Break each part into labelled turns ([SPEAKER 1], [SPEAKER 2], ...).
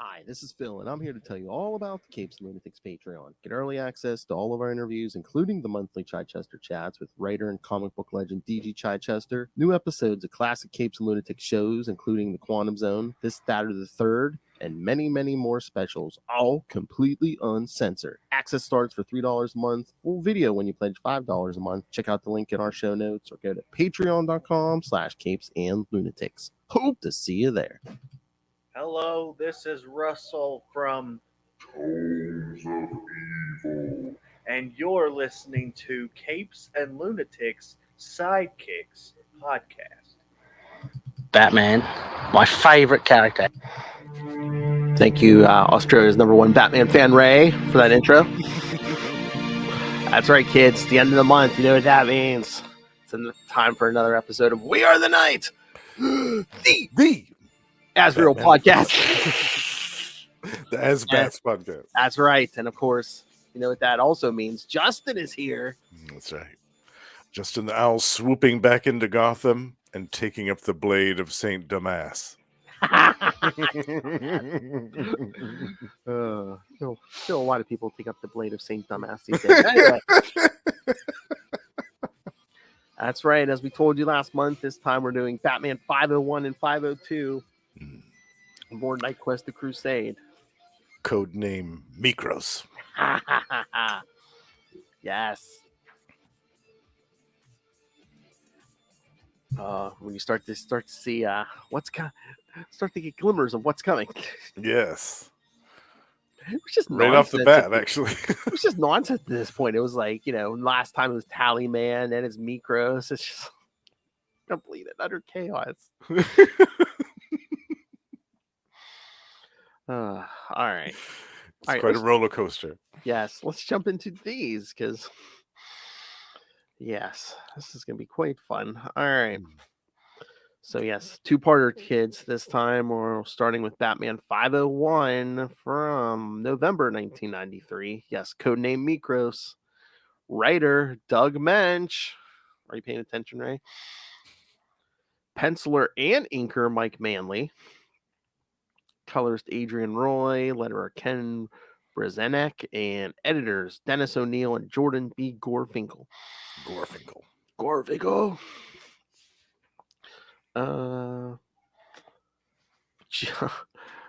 [SPEAKER 1] Hi, this is Phil, and I'm here to tell you all about the Capes and Lunatics Patreon. Get early access to all of our interviews, including the monthly Chichester chats with writer and comic book legend DG Chichester, new episodes of classic Capes and Lunatics shows, including The Quantum Zone, This, That, or the Third, and many, many more specials, all completely uncensored. Access starts for $3 a month, full video when you pledge $5 a month. Check out the link in our show notes or go to patreon.com/CapesandLunatics. Hope to see you there.
[SPEAKER 2] Hello, this is Russell from
[SPEAKER 3] Tones of Evil.
[SPEAKER 2] and you're listening to Capes and Lunatics Sidekicks podcast.
[SPEAKER 4] Batman, my favorite character.
[SPEAKER 1] Thank you, Australia's #1 Batman fan, Ray, for that intro. That's right, kids. The end of the month. You know what that means. It's time for another episode of We Are the Night, the Asriel podcast.
[SPEAKER 3] The Asbats podcast.
[SPEAKER 1] That's right. And of course, you know what that also means. Justin is here.
[SPEAKER 3] That's right. Justin the Owl swooping back into Gotham and taking up the blade of Saint Damas.
[SPEAKER 1] Still a lot of people take up the blade of Saint Damas these days. Anyway. That's right. As we told you last month, this time we're doing Batman 501 and 502. More Knightquest the Crusade.
[SPEAKER 3] Codename Mekros.
[SPEAKER 1] Yes. When you start to see start to get glimmers of what's coming.
[SPEAKER 3] Yes.
[SPEAKER 1] It's just
[SPEAKER 3] right off the bat, actually.
[SPEAKER 1] It was just nonsense at this point. It was like, last time it was Tallyman, then it's Mekros. It's just complete and utter chaos. All right.
[SPEAKER 3] It's quite a roller coaster.
[SPEAKER 1] Yes. Let's jump into these because, yes, this is going to be quite fun. All right. So, yes, two-parter, kids. This time we're starting with Batman 501 from November 1993. Yes, codename Mekros. Writer Doug Mensch. Are you paying attention, Ray? Penciler and inker Mike Manley. Colorist Adrian Roy. Letterer Ken Brezenek. And editors Dennis O'Neil and Jordan B. Gorfinkel. Gorfinkel.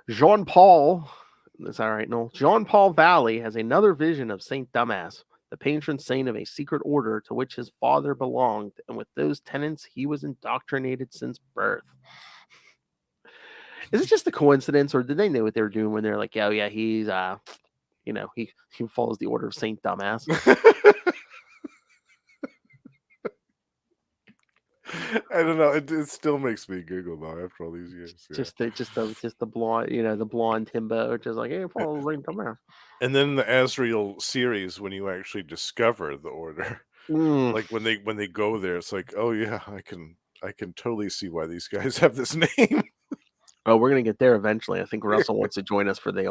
[SPEAKER 1] Jean-Paul, is that right? No. Jean-Paul Valley has another vision of Saint Damas, the patron saint of a secret order to which his father belonged, and with those tenets he was indoctrinated since birth. Is it just a coincidence, or did they know what they were doing when they're like, oh yeah, he's he follows the order of Saint Damas?
[SPEAKER 3] I don't know. It still makes me giggle though after all these years. Yeah.
[SPEAKER 1] Just the blonde, the blonde himbo, just like, hey, follow Saint Damas.
[SPEAKER 3] And then the Asriel series, when you actually discover the order, like when they go there, it's like, oh yeah, I can totally see why these guys have this name.
[SPEAKER 1] Oh, we're gonna get there eventually. I think Russell wants to join us for the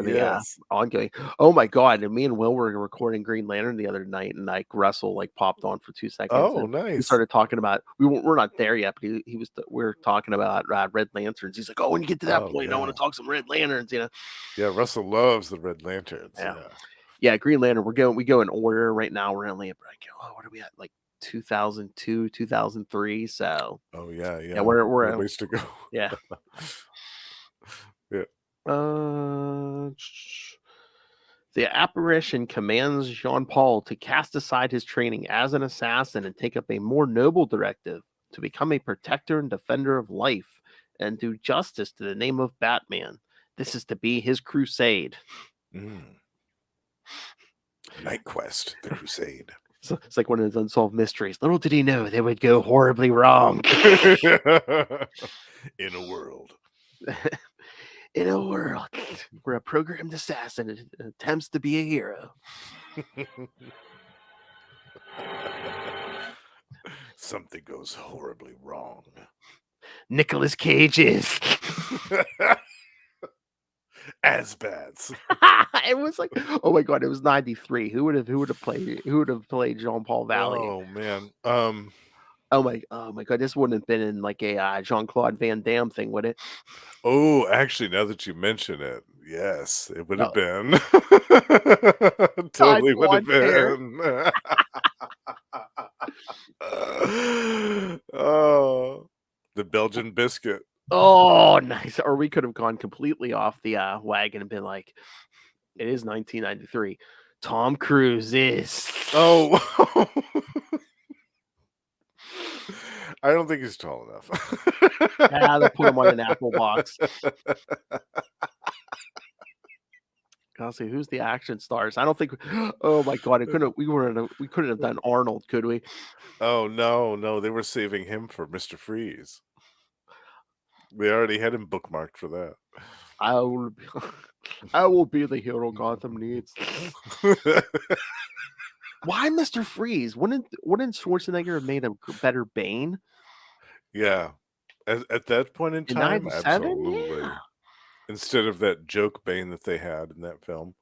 [SPEAKER 3] Yes.
[SPEAKER 1] ongoing. Oh my god! And me and Will were recording Green Lantern the other night, and like Russell popped on for 2 seconds.
[SPEAKER 3] Oh, nice.
[SPEAKER 1] We started talking about we're not there yet, but we were talking about Red Lanterns. He's like, oh, when you get to that point, I want to talk some Red Lanterns.
[SPEAKER 3] Yeah, Russell loves the Red Lanterns.
[SPEAKER 1] Yeah, Green Lantern. We go in order right now. We're only what are we at? Like 2002, 2003. So
[SPEAKER 3] yeah,
[SPEAKER 1] we're
[SPEAKER 3] a ways to go.
[SPEAKER 1] Yeah.
[SPEAKER 3] Yeah.
[SPEAKER 1] The apparition commands Jean-Paul to cast aside his training as an assassin and take up a more noble directive to become a protector and defender of life and do justice to the name of Batman. This is to be his crusade.
[SPEAKER 3] Knightquest, the Crusade.
[SPEAKER 1] So it's like one of those unsolved mysteries. Little did he know they would go horribly wrong.
[SPEAKER 3] In a world
[SPEAKER 1] where a programmed assassin attempts to be a hero.
[SPEAKER 3] Something goes horribly wrong.
[SPEAKER 1] Nicolas Cage is
[SPEAKER 3] Asbats.
[SPEAKER 1] It was like, oh my god, it was 93. Who would have played Jean-Paul Valley?
[SPEAKER 3] Oh man.
[SPEAKER 1] Oh my God, this wouldn't have been in like a Jean-Claude Van Damme thing, would it?
[SPEAKER 3] Oh, actually, now that you mention it, yes, it would have
[SPEAKER 1] No.
[SPEAKER 3] been.
[SPEAKER 1] Tied
[SPEAKER 3] Totally would have
[SPEAKER 1] blonde hair.
[SPEAKER 3] been. Oh, the Belgian biscuit.
[SPEAKER 1] Oh, nice. Or we could have gone completely off the wagon and been like, it is 1993. Tom Cruise is.
[SPEAKER 3] Oh. I don't think he's tall enough.
[SPEAKER 1] Yeah, they'll put him on an Apple box. I'll see who's the action stars. I don't think. Oh my God! We couldn't have done Arnold, could we?
[SPEAKER 3] Oh no, they were saving him for Mr. Freeze. They already had him bookmarked for that.
[SPEAKER 1] I will be the hero Gotham needs. Why Mr. Freeze? Wouldn't Schwarzenegger have made a better Bane?
[SPEAKER 3] Yeah, at that point in
[SPEAKER 1] In
[SPEAKER 3] time,
[SPEAKER 1] 97?
[SPEAKER 3] absolutely.
[SPEAKER 1] Yeah.
[SPEAKER 3] Instead of that joke Bane that they had in that film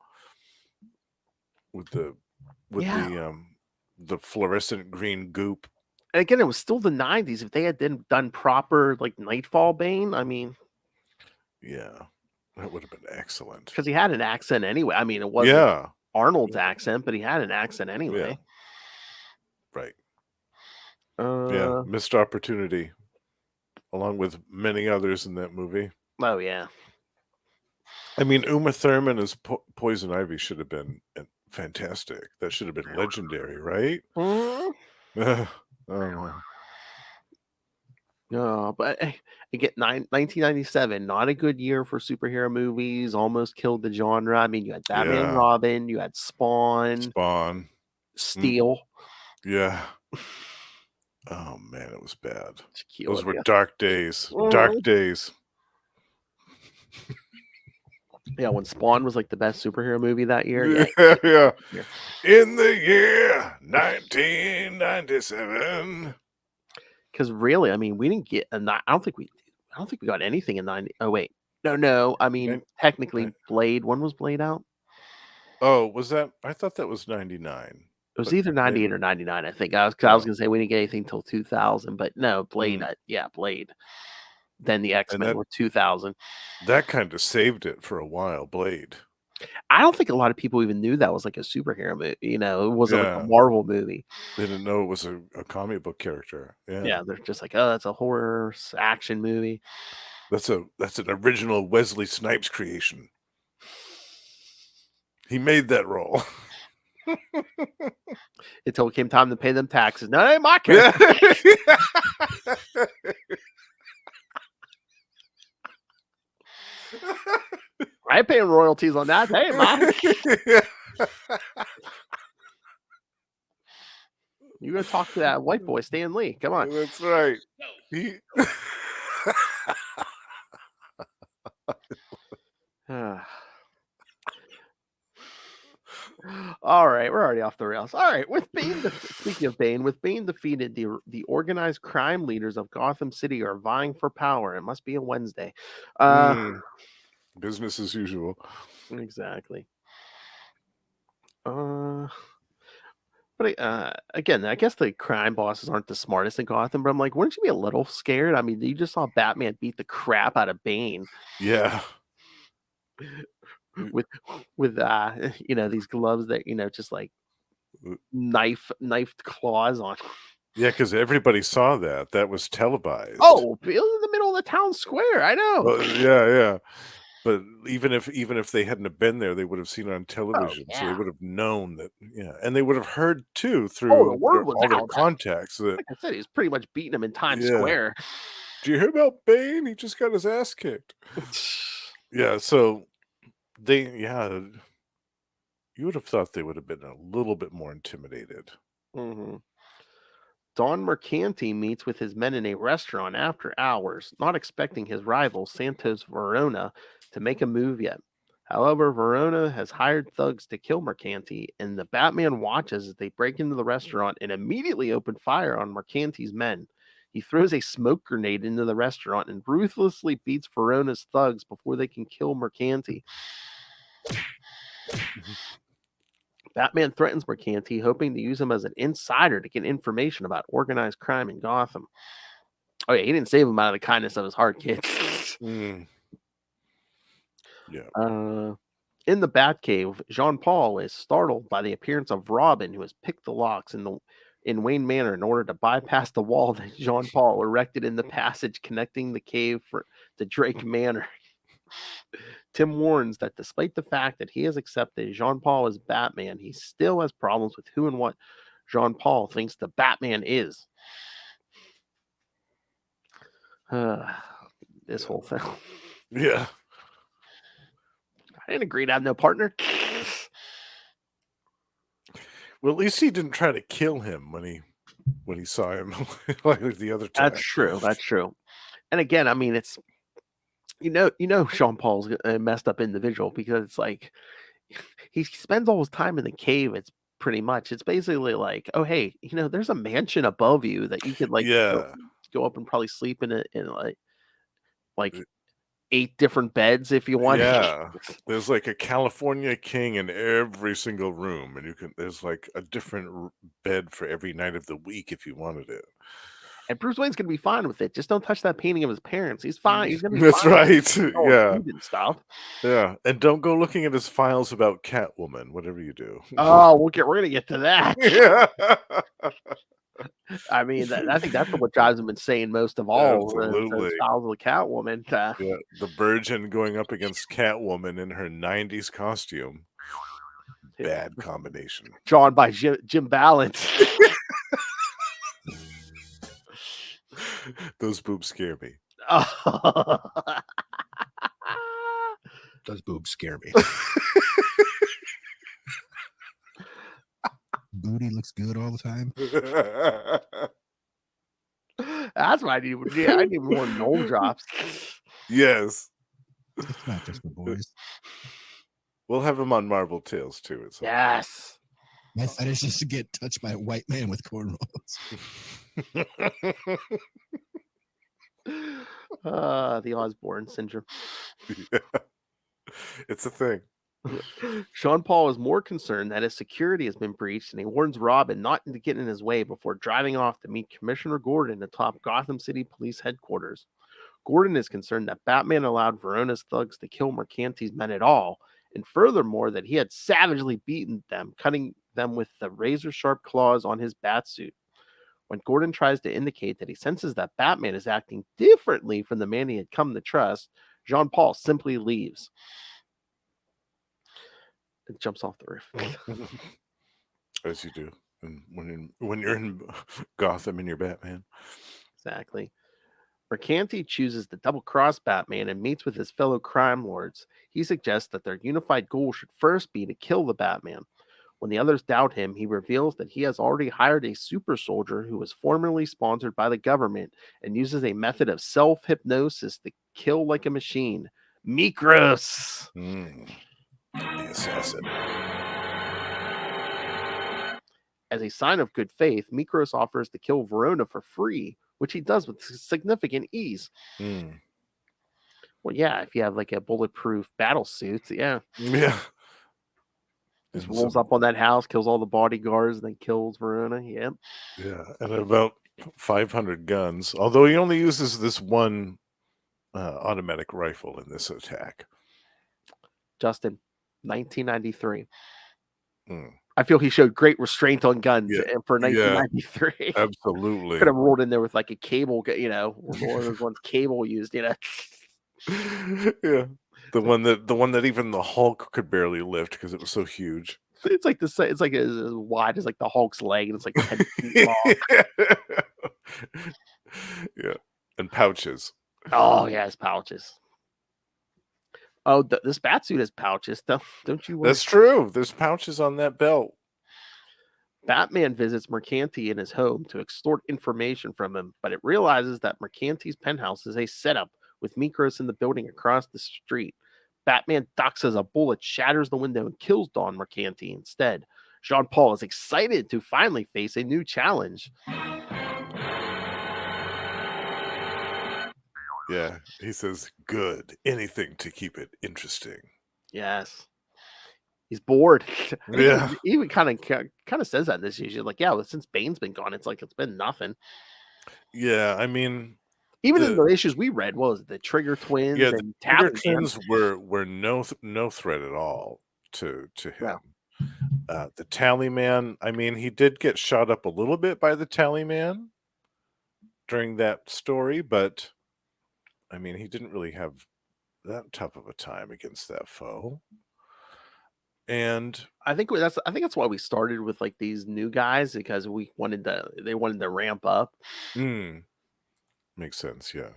[SPEAKER 3] with the fluorescent green goop.
[SPEAKER 1] And again, it was still the 90s. If they had done proper like Nightfall Bane, I mean,
[SPEAKER 3] yeah, that would have been excellent.
[SPEAKER 1] Because he had an accent anyway. I mean, it wasn't Arnold's
[SPEAKER 3] Yeah.
[SPEAKER 1] accent, but he had an accent anyway.
[SPEAKER 3] Right.
[SPEAKER 1] Yeah,
[SPEAKER 3] missed opportunity, along with many others in that movie.
[SPEAKER 1] Oh yeah.
[SPEAKER 3] I mean, Uma Thurman as Poison Ivy should have been fantastic. That should have been legendary, right?
[SPEAKER 1] Mm.
[SPEAKER 3] Oh.
[SPEAKER 1] No, but again, 1997, not a good year for superhero movies. Almost killed the genre. I mean, you had Batman and Robin, you had Spawn, Steel.
[SPEAKER 3] Yeah. Oh man, it was bad.
[SPEAKER 1] Shaquille
[SPEAKER 3] Those were
[SPEAKER 1] O'Neal.
[SPEAKER 3] dark days. Dark days.
[SPEAKER 1] Yeah, when Spawn was like the best superhero movie that year.
[SPEAKER 3] Yeah. In the year 1997.
[SPEAKER 1] Because really, I mean, we didn't get. I don't think we got anything in 90. Oh wait, no. I mean, technically, Blade. When was Blade out?
[SPEAKER 3] Oh, was that? I thought that was 99.
[SPEAKER 1] It was either 98 or 99. I think I was going to say we didn't get anything till 2000, but no, Blade. Blade. Then the X-Men were 2000.
[SPEAKER 3] That kind of saved it for a while. Blade.
[SPEAKER 1] I don't think a lot of people even knew that was like a superhero movie. You know, it wasn't like a Marvel movie.
[SPEAKER 3] They didn't know it was a comic book character.
[SPEAKER 1] Yeah, they're just like, oh, that's a horror action movie.
[SPEAKER 3] That's an original Wesley Snipes creation. He made that role.
[SPEAKER 1] Until it came time to pay them taxes. No, it ain't my character. I ain't paying royalties on that. Hey, mine. You go talk to that white boy, Stan Lee. Come on.
[SPEAKER 3] That's right.
[SPEAKER 1] All right, we're already off the rails. All right, speaking of Bane, with Bane defeated, the organized crime leaders of Gotham City are vying for power. It must be a Wednesday.
[SPEAKER 3] Business as usual.
[SPEAKER 1] Exactly. But again, I guess the crime bosses aren't the smartest in Gotham, but I'm like, wouldn't you be a little scared? I mean, you just saw Batman beat the crap out of Bane.
[SPEAKER 3] Yeah.
[SPEAKER 1] With these gloves that, just like knifed claws on.
[SPEAKER 3] Yeah, because everybody saw that. That was televised.
[SPEAKER 1] Oh, in the middle of the town square. I know.
[SPEAKER 3] Well, yeah. But even if they hadn't have been there, they would have seen it on television. So they would have known that, and they would have heard too through
[SPEAKER 1] the word was
[SPEAKER 3] all their
[SPEAKER 1] out.
[SPEAKER 3] contacts. That,
[SPEAKER 1] like I said, he's pretty much beating him in Times Square.
[SPEAKER 3] Do you hear about Bane? He just got his ass kicked. Yeah, so you would have thought they would have been a little bit more intimidated.
[SPEAKER 1] Mm-hmm. Don Mercanti meets with his men in a restaurant after hours, not expecting his rival, Santos Verona, to make a move yet. However, Verona has hired thugs to kill Mercanti, and the Batman watches as they break into the restaurant and immediately open fire on Mercanti's men. He throws a smoke grenade into the restaurant and ruthlessly beats Verona's thugs before they can kill Mercanti. Batman threatens Mercanti, hoping to use him as an insider to get information about organized crime in Gotham. Oh yeah, he didn't save him out of the kindness of his heart, kid.
[SPEAKER 3] Yeah.
[SPEAKER 1] In the Batcave, Jean-Paul is startled by the appearance of Robin, who has picked the locks in Wayne Manor in order to bypass the wall that Jean-Paul erected in the passage connecting the cave to Drake Manor. Tim warns that despite the fact that he has accepted Jean-Paul as Batman, he still has problems with who and what Jean-Paul thinks the Batman is. This whole thing.
[SPEAKER 3] Yeah.
[SPEAKER 1] I didn't agree to have no partner.
[SPEAKER 3] Well, at least he didn't try to kill him when he saw him like the other time.
[SPEAKER 1] That's true. That's true. And again, I mean, it's Sean Paul's a messed up individual because it's like he spends all his time in the cave. It's basically like, oh hey, there's a mansion above you that you could go up and probably sleep in it in like 8 different beds if you want.
[SPEAKER 3] Yeah, there's like a California king in every single room, and there's like a different bed for every night of the week if you wanted it.
[SPEAKER 1] And Bruce Wayne's gonna be fine with it. Just don't touch that painting of his parents. He's fine. He's gonna be
[SPEAKER 3] That's
[SPEAKER 1] fine.
[SPEAKER 3] right. Yeah.
[SPEAKER 1] And stuff.
[SPEAKER 3] Yeah, and don't go looking at his files about Catwoman, whatever you do.
[SPEAKER 1] Oh, we're gonna get to that.
[SPEAKER 3] Yeah.
[SPEAKER 1] I mean, I think that's what drives him insane most of all.
[SPEAKER 3] Absolutely.
[SPEAKER 1] Files of the Catwoman.
[SPEAKER 3] Yeah, the Virgin going up against Catwoman in her 90s costume. Bad combination.
[SPEAKER 1] Drawn by Jim Balance.
[SPEAKER 3] Those boobs scare me.
[SPEAKER 5] Those boobs scare me. Booty looks good all the time.
[SPEAKER 1] That's why I need more Knoll drops.
[SPEAKER 3] Yes.
[SPEAKER 5] It's not just for boys.
[SPEAKER 3] We'll have him on Marvel Tales too.
[SPEAKER 1] Yes.
[SPEAKER 5] My fetish is to get touched by a white man with cornrows.
[SPEAKER 1] The Osborne syndrome.
[SPEAKER 3] Yeah. It's a thing.
[SPEAKER 1] Sean Paul is more concerned that his security has been breached, and he warns Robin not to get in his way before driving off to meet Commissioner Gordon atop Gotham City Police headquarters. Gordon is concerned that Batman allowed Verona's thugs to kill Mercanti's men at all, and furthermore that he had savagely beaten them, cutting them with the razor-sharp claws on his batsuit. When Gordon tries to indicate that he senses that Batman is acting differently from the man he had come to trust, Jean-Paul simply leaves. It jumps off the roof.
[SPEAKER 3] As you do. And when you're in Gotham and you're Batman.
[SPEAKER 1] Exactly. Mercanti chooses to double-cross Batman and meets with his fellow crime lords. He suggests that their unified goal should first be to kill the Batman. When the others doubt him, he reveals that he has already hired a super soldier who was formerly sponsored by the government and uses a method of self-hypnosis to kill like a machine. Mekros!
[SPEAKER 3] The assassin.
[SPEAKER 1] As a sign of good faith, Mekros offers to kill Verona for free, which he does with significant ease. Well, yeah, if you have like a bulletproof battle suit, yeah.
[SPEAKER 3] Yeah.
[SPEAKER 1] Just rolls up on that house, kills all the bodyguards, and then kills Verona. Yep.
[SPEAKER 3] Yeah, and about 500 guns. Although he only uses this one automatic rifle in this attack.
[SPEAKER 1] Justin, 1993. I feel he showed great restraint on guns for 1993.
[SPEAKER 3] Yeah, absolutely.
[SPEAKER 1] Could have rolled in there with like a cable, one of those ones cable used,
[SPEAKER 3] Yeah. The one that even the Hulk could barely lift because it was so huge.
[SPEAKER 1] It's like it's like as wide as like the Hulk's leg, and it's like 10 feet long.
[SPEAKER 3] Yeah, and pouches.
[SPEAKER 1] Oh yeah, his pouches. Oh, this batsuit has pouches. Don't you?
[SPEAKER 3] That's true. There's pouches on that belt.
[SPEAKER 1] Batman visits Mercanti in his home to extort information from him, but it realizes that Mercanti's penthouse is a setup with Mekros in the building across the street. Batman ducks as a bullet shatters the window and kills Don Mercanti instead. Jean-Paul is excited to finally face a new challenge.
[SPEAKER 3] Yeah, he says, good. Anything to keep it interesting.
[SPEAKER 1] Yes. He's bored.
[SPEAKER 3] Yeah.
[SPEAKER 1] He even kind of says that in this issue. Like, yeah, well, since Bane's been gone, it's like it's been nothing.
[SPEAKER 3] Yeah, I mean,
[SPEAKER 1] Even in
[SPEAKER 3] the
[SPEAKER 1] the issues we read, what was it, the Trigger Twins
[SPEAKER 3] yeah, the
[SPEAKER 1] and
[SPEAKER 3] Trigger
[SPEAKER 1] Tappington?
[SPEAKER 3] Twins were no threat at all to
[SPEAKER 1] No.
[SPEAKER 3] him. The Tallyman, I mean, he did get shot up a little bit by the Tallyman during that story, but I mean, he didn't really have that tough of a time against that foe. And
[SPEAKER 1] I think that's why we started with like these new guys, because they wanted to ramp up.
[SPEAKER 3] makes sense, yeah.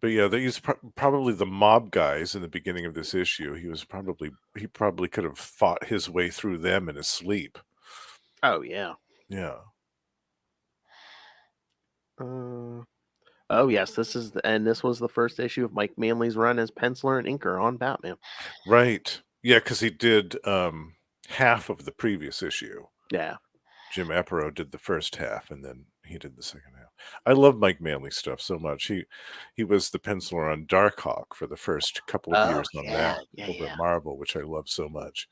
[SPEAKER 3] But yeah, he's probably the mob guys in the beginning of this issue. He probably could have fought his way through them in his sleep.
[SPEAKER 1] Oh yeah.
[SPEAKER 3] Yeah.
[SPEAKER 1] Oh yes, this was the first issue of Mike Manley's run as penciler and inker on Batman.
[SPEAKER 3] Right. Yeah, because he did half of the previous issue.
[SPEAKER 1] Yeah.
[SPEAKER 3] Jim Aparo did the first half, and then he did the second half. I love Mike Manley stuff so much. He was the penciler on Darkhawk for the first couple of years on that over at Marvel, which I love so much.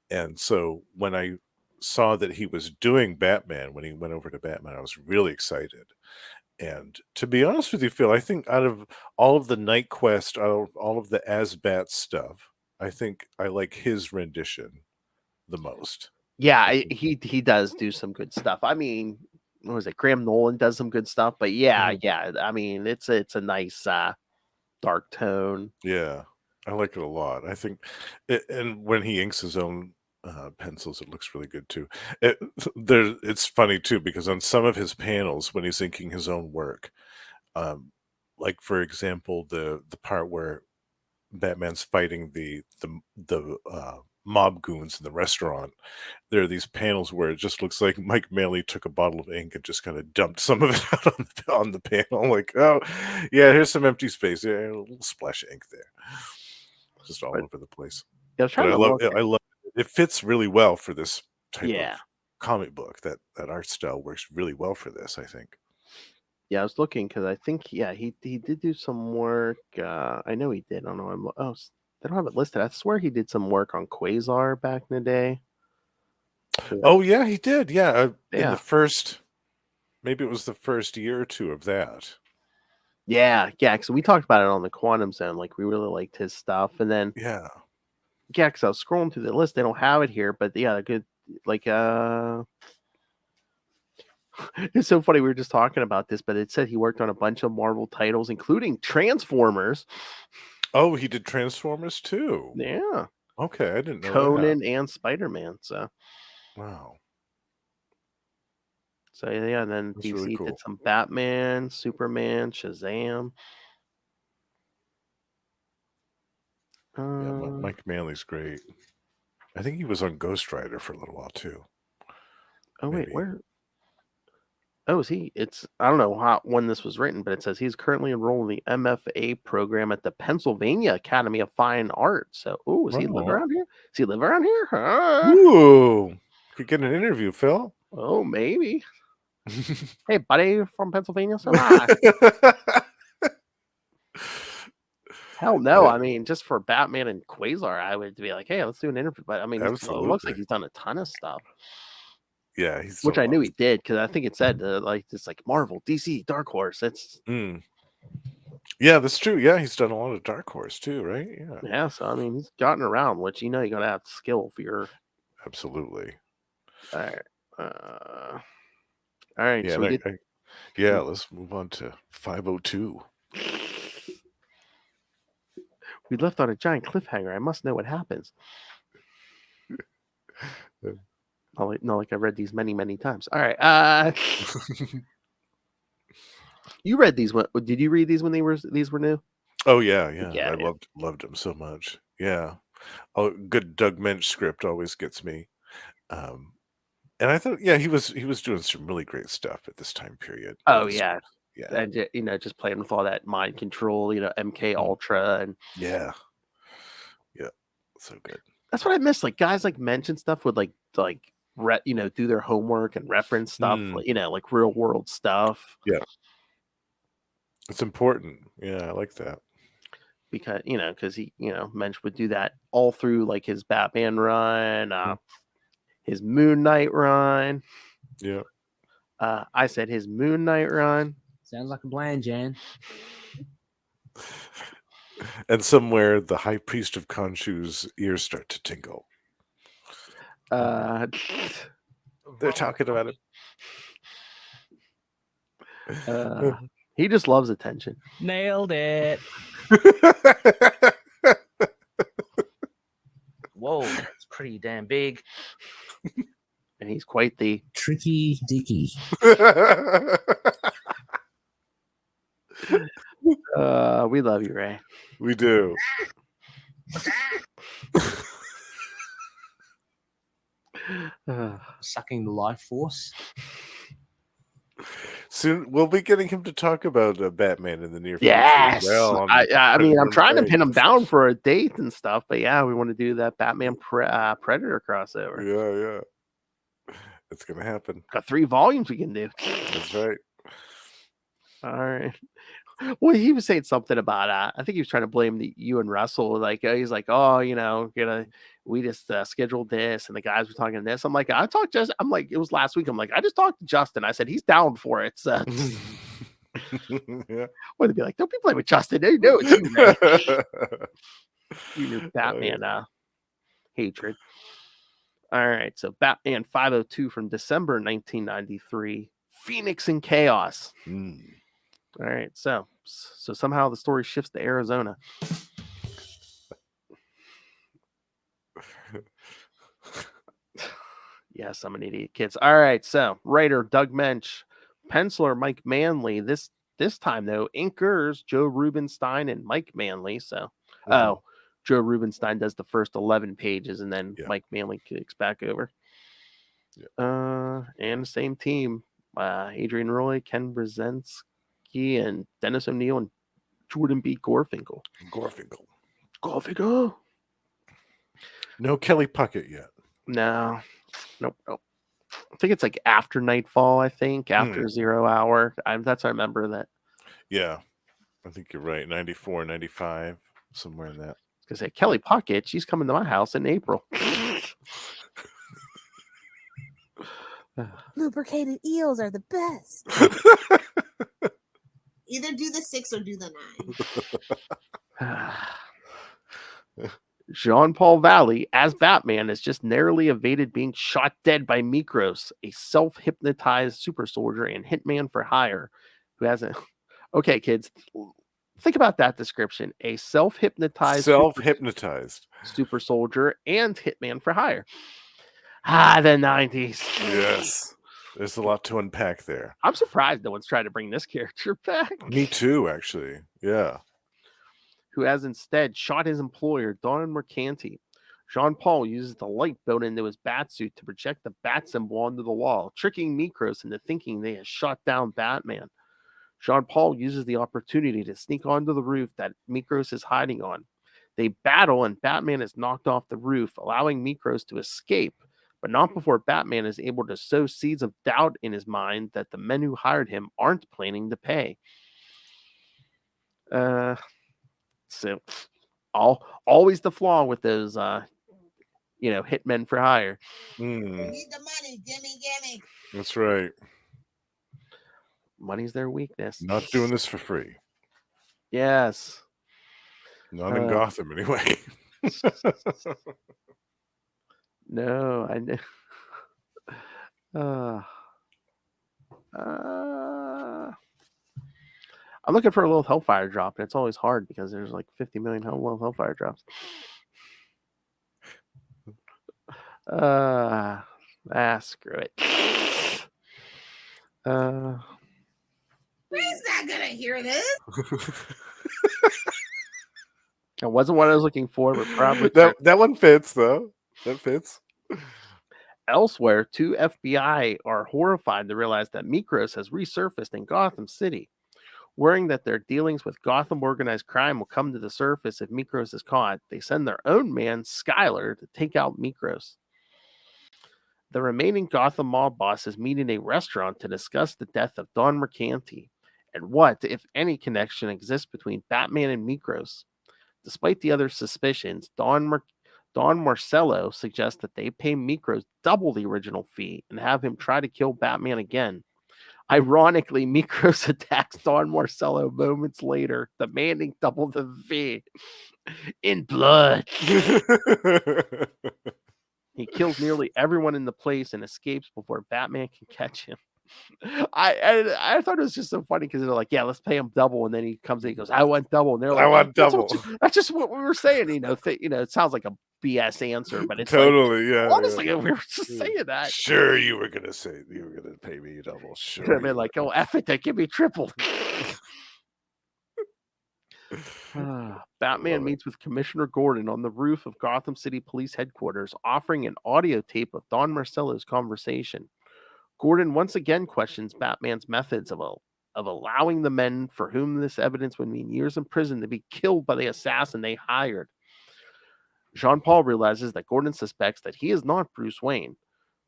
[SPEAKER 3] And so when I saw that he was doing Batman, when he went over to Batman, I was really excited. And to be honest with you, Phil, I think out of all of the Knightquest, out of all of the As-Bat stuff, I think I like his rendition the most.
[SPEAKER 1] Yeah, he does do some good stuff. I mean, what was it? Graham Nolan does some good stuff, but yeah. I mean, it's a nice dark tone.
[SPEAKER 3] Yeah, I like it a lot. I think, and when he inks his own pencils, it looks really good too. It's funny too, because on some of his panels, when he's inking his own work, like for example, the part where Batman's fighting the mob goons in the restaurant, there are these panels where it just looks like Mike Manley took a bottle of ink and just kind of dumped some of it out on the panel. Like, oh, yeah, here's some empty space. Yeah, a little splash of ink there. Just all over the place.
[SPEAKER 1] Yeah,
[SPEAKER 3] I love it. Fits really well for this type of comic book. That art style works really well for this, I think.
[SPEAKER 1] Yeah, I was looking because I think he did do some work. I know he did. I don't know. They don't have it listed. I swear he did some work on Quasar back in the day.
[SPEAKER 3] Oh yeah, he did. Yeah, in the
[SPEAKER 1] Yeah.
[SPEAKER 3] first, maybe it was the first year or two of that.
[SPEAKER 1] Yeah, because we talked about it on the Quantum Zone. Like, we really liked his stuff, and then
[SPEAKER 3] Yeah,
[SPEAKER 1] because I was scrolling through the list, they don't have it here, but yeah, good. Like, it's so funny. We were just talking about this, but it said he worked on a bunch of Marvel titles, including Transformers.
[SPEAKER 3] Oh, he did Transformers too.
[SPEAKER 1] Yeah.
[SPEAKER 3] Okay, I didn't know
[SPEAKER 1] Conan
[SPEAKER 3] that.
[SPEAKER 1] and Spider-Man. So
[SPEAKER 3] Wow.
[SPEAKER 1] So yeah, and then
[SPEAKER 3] That's
[SPEAKER 1] DC
[SPEAKER 3] really cool.
[SPEAKER 1] did some Batman, Superman, Shazam.
[SPEAKER 3] Yeah, Mike Manley's great. I think he was on Ghost Rider for a little while too.
[SPEAKER 1] Oh wait,
[SPEAKER 3] Maybe.
[SPEAKER 1] where? Oh, is he? I don't know when this was written, but it says he's currently enrolled in the MFA program at the Pennsylvania Academy of Fine Arts. So, is he live around here? Does he live around here?
[SPEAKER 3] Ooh, could get an interview, Phil.
[SPEAKER 1] Oh, maybe. Hey, buddy from Pennsylvania, so hi. Hell no.
[SPEAKER 3] Yeah.
[SPEAKER 1] I mean, just for Batman and Quasar, I would be like, hey, let's do an interview. But I mean, it looks like he's done a ton of stuff.
[SPEAKER 3] Yeah, he's
[SPEAKER 1] which I knew he did, because I think it said like it's like Marvel, DC, Dark Horse. It's
[SPEAKER 3] yeah, that's true. Yeah, he's done a lot of Dark Horse too, right? Yeah.
[SPEAKER 1] Yeah, so I mean, he's gotten around, which you gotta have skill for your.
[SPEAKER 3] Absolutely.
[SPEAKER 1] All right. All right.
[SPEAKER 3] Yeah, let's move on to 502.
[SPEAKER 1] We left on a giant cliffhanger. I must know what happens. Like I've read these many, many times. All right. You read these? Did you read these when these were new?
[SPEAKER 3] Oh yeah. I loved them so much. Yeah. Oh, good Doug Mensch script always gets me. And I thought, yeah, he was doing some really great stuff at this time period.
[SPEAKER 1] Oh yeah.
[SPEAKER 3] Yeah.
[SPEAKER 1] And just playing with all that mind control, MK Ultra and
[SPEAKER 3] yeah, so good.
[SPEAKER 1] That's what I miss. Like, guys like mention stuff with like do their homework and reference stuff, like real world stuff.
[SPEAKER 3] Yeah, it's important. Yeah, I like that.
[SPEAKER 1] because he Mensch would do that all through like his Batman run, his Moon Knight run.
[SPEAKER 3] Yeah.
[SPEAKER 1] I said his Moon Knight run.
[SPEAKER 6] Sounds like a plan, Jan.
[SPEAKER 3] And somewhere the High Priest of Khonshu's ears start to tingle.
[SPEAKER 1] Uh,
[SPEAKER 3] They're talking about it.
[SPEAKER 1] he just loves attention.
[SPEAKER 6] Nailed it.
[SPEAKER 4] Whoa, that's pretty damn big.
[SPEAKER 1] And he's quite the
[SPEAKER 5] Tricky Dicky.
[SPEAKER 1] we love you, Ray.
[SPEAKER 3] We do.
[SPEAKER 6] Sucking the life force.
[SPEAKER 3] Soon we'll be getting him to talk about Batman in the near future.
[SPEAKER 1] Yes.
[SPEAKER 3] Well,
[SPEAKER 1] I mean, I'm trying to
[SPEAKER 3] Predator
[SPEAKER 1] pin him down for a date and stuff, but yeah, we want to do that Batman Predator crossover.
[SPEAKER 3] Yeah. It's gonna happen.
[SPEAKER 1] Got 3 volumes we can do.
[SPEAKER 3] That's right.
[SPEAKER 1] All right. Well, he was saying something about I think he was trying to blame you and Russell. Like he's like, oh, we just scheduled this, and the guys were talking this. I'm like, it was last week. I'm like, I just talked to Justin. I said he's down for it. So
[SPEAKER 3] Yeah.
[SPEAKER 1] what they'd be like, don't be playing with Justin. They know it's you, Ray. You and your Batman hatred. All right, so Batman 502 from December 1993, Phoenix in Chaos. All right, so somehow the story shifts to Arizona. Yes, I'm an idiot, kids. All right, so writer Doug Mensch, penciler Mike Manley. This time though, inkers Joe Rubenstein and Mike Manley. So, Joe Rubenstein does the first 11 pages, and then Mike Manley kicks back over. Yeah. And the same team, Adrian Roy, Ken Brzezinski, and Dennis O'Neil, and Jordan B. Gorfinkel. Gorfinkel.
[SPEAKER 3] No Kelly Puckett yet.
[SPEAKER 1] No. Nope. I think it's like after Nightfall, after 0 Hour. That's I remember that.
[SPEAKER 3] Yeah. I think you're right. 94, 95, somewhere in that.
[SPEAKER 1] Because say Kelly Puckett, she's coming to my house in April.
[SPEAKER 7] Lubricated eels are the best. Either do the 6 or do the 9.
[SPEAKER 1] Jean-Paul Valley, as Batman, has just narrowly evaded being shot dead by Mekros, a self-hypnotized super soldier and hitman for hire, who has a... Okay, kids, think about that description. A self-hypnotized super soldier and hitman for hire. The 90s.
[SPEAKER 3] Yes. There's a lot to unpack there.
[SPEAKER 1] I'm surprised no one's tried to bring this character back.
[SPEAKER 3] Me too, actually. Yeah.
[SPEAKER 1] Who has instead shot his employer, Don Mercanti. Jean-Paul uses the light built into his batsuit to project the bat symbol onto the wall, tricking Mekros into thinking they have shot down Batman. Jean-Paul uses the opportunity to sneak onto the roof that Mekros is hiding on. They battle, and Batman is knocked off the roof, allowing Mekros to escape, but not before Batman is able to sow seeds of doubt in his mind that the men who hired him aren't planning to pay. So, always the flaw with those, hitmen for hire.
[SPEAKER 7] We need the money, gimme.
[SPEAKER 3] That's right.
[SPEAKER 1] Money's their weakness.
[SPEAKER 3] Not doing this for free.
[SPEAKER 1] Yes.
[SPEAKER 3] Not in Gotham, anyway.
[SPEAKER 1] No, I know. I'm looking for a little Hellfire drop, and it's always hard because there's like 50 million little Hellfire drops. Screw it.
[SPEAKER 7] He's not gonna hear this.
[SPEAKER 1] It wasn't what I was looking for, but probably
[SPEAKER 3] that one fits, though. That fits.
[SPEAKER 1] Elsewhere, 2 FBI are horrified to realize that Mekros has resurfaced in Gotham City. Worrying that their dealings with Gotham organized crime will come to the surface if Mekros is caught, they send their own man, Skylar, to take out Mekros. The remaining Gotham mob bosses meet in a restaurant to discuss the death of Don Mercanti and what, if any, connection exists between Batman and Mekros. Despite the other suspicions, Don Marcello suggests that they pay Mekros double the original fee and have him try to kill Batman again. Ironically, Mekros attacks Don Marcello moments later, demanding double the fee. In blood. He kills nearly everyone in the place and escapes before Batman can catch him. I thought it was just so funny because they're like, yeah, let's pay him double, and then he comes in, he goes, I want double, and they're like,
[SPEAKER 3] I want
[SPEAKER 1] "That's
[SPEAKER 3] double.
[SPEAKER 1] that's just what we were saying, it sounds like a BS answer, but it's
[SPEAKER 3] Totally, yeah.
[SPEAKER 1] honestly, we were just saying that.
[SPEAKER 3] Sure, you were gonna say you were gonna pay me double. Sure,
[SPEAKER 1] Could have
[SPEAKER 3] you
[SPEAKER 1] been like,
[SPEAKER 3] were.
[SPEAKER 1] oh, F it, give me triple. Batman
[SPEAKER 3] Love it.
[SPEAKER 1] meets with Commissioner Gordon on the roof of Gotham City Police Headquarters, offering an audio tape of Don Marcello's conversation. Gordon once again questions Batman's methods of allowing the men for whom this evidence would mean years in prison to be killed by the assassin they hired. Jean-Paul realizes that Gordon suspects that he is not Bruce Wayne.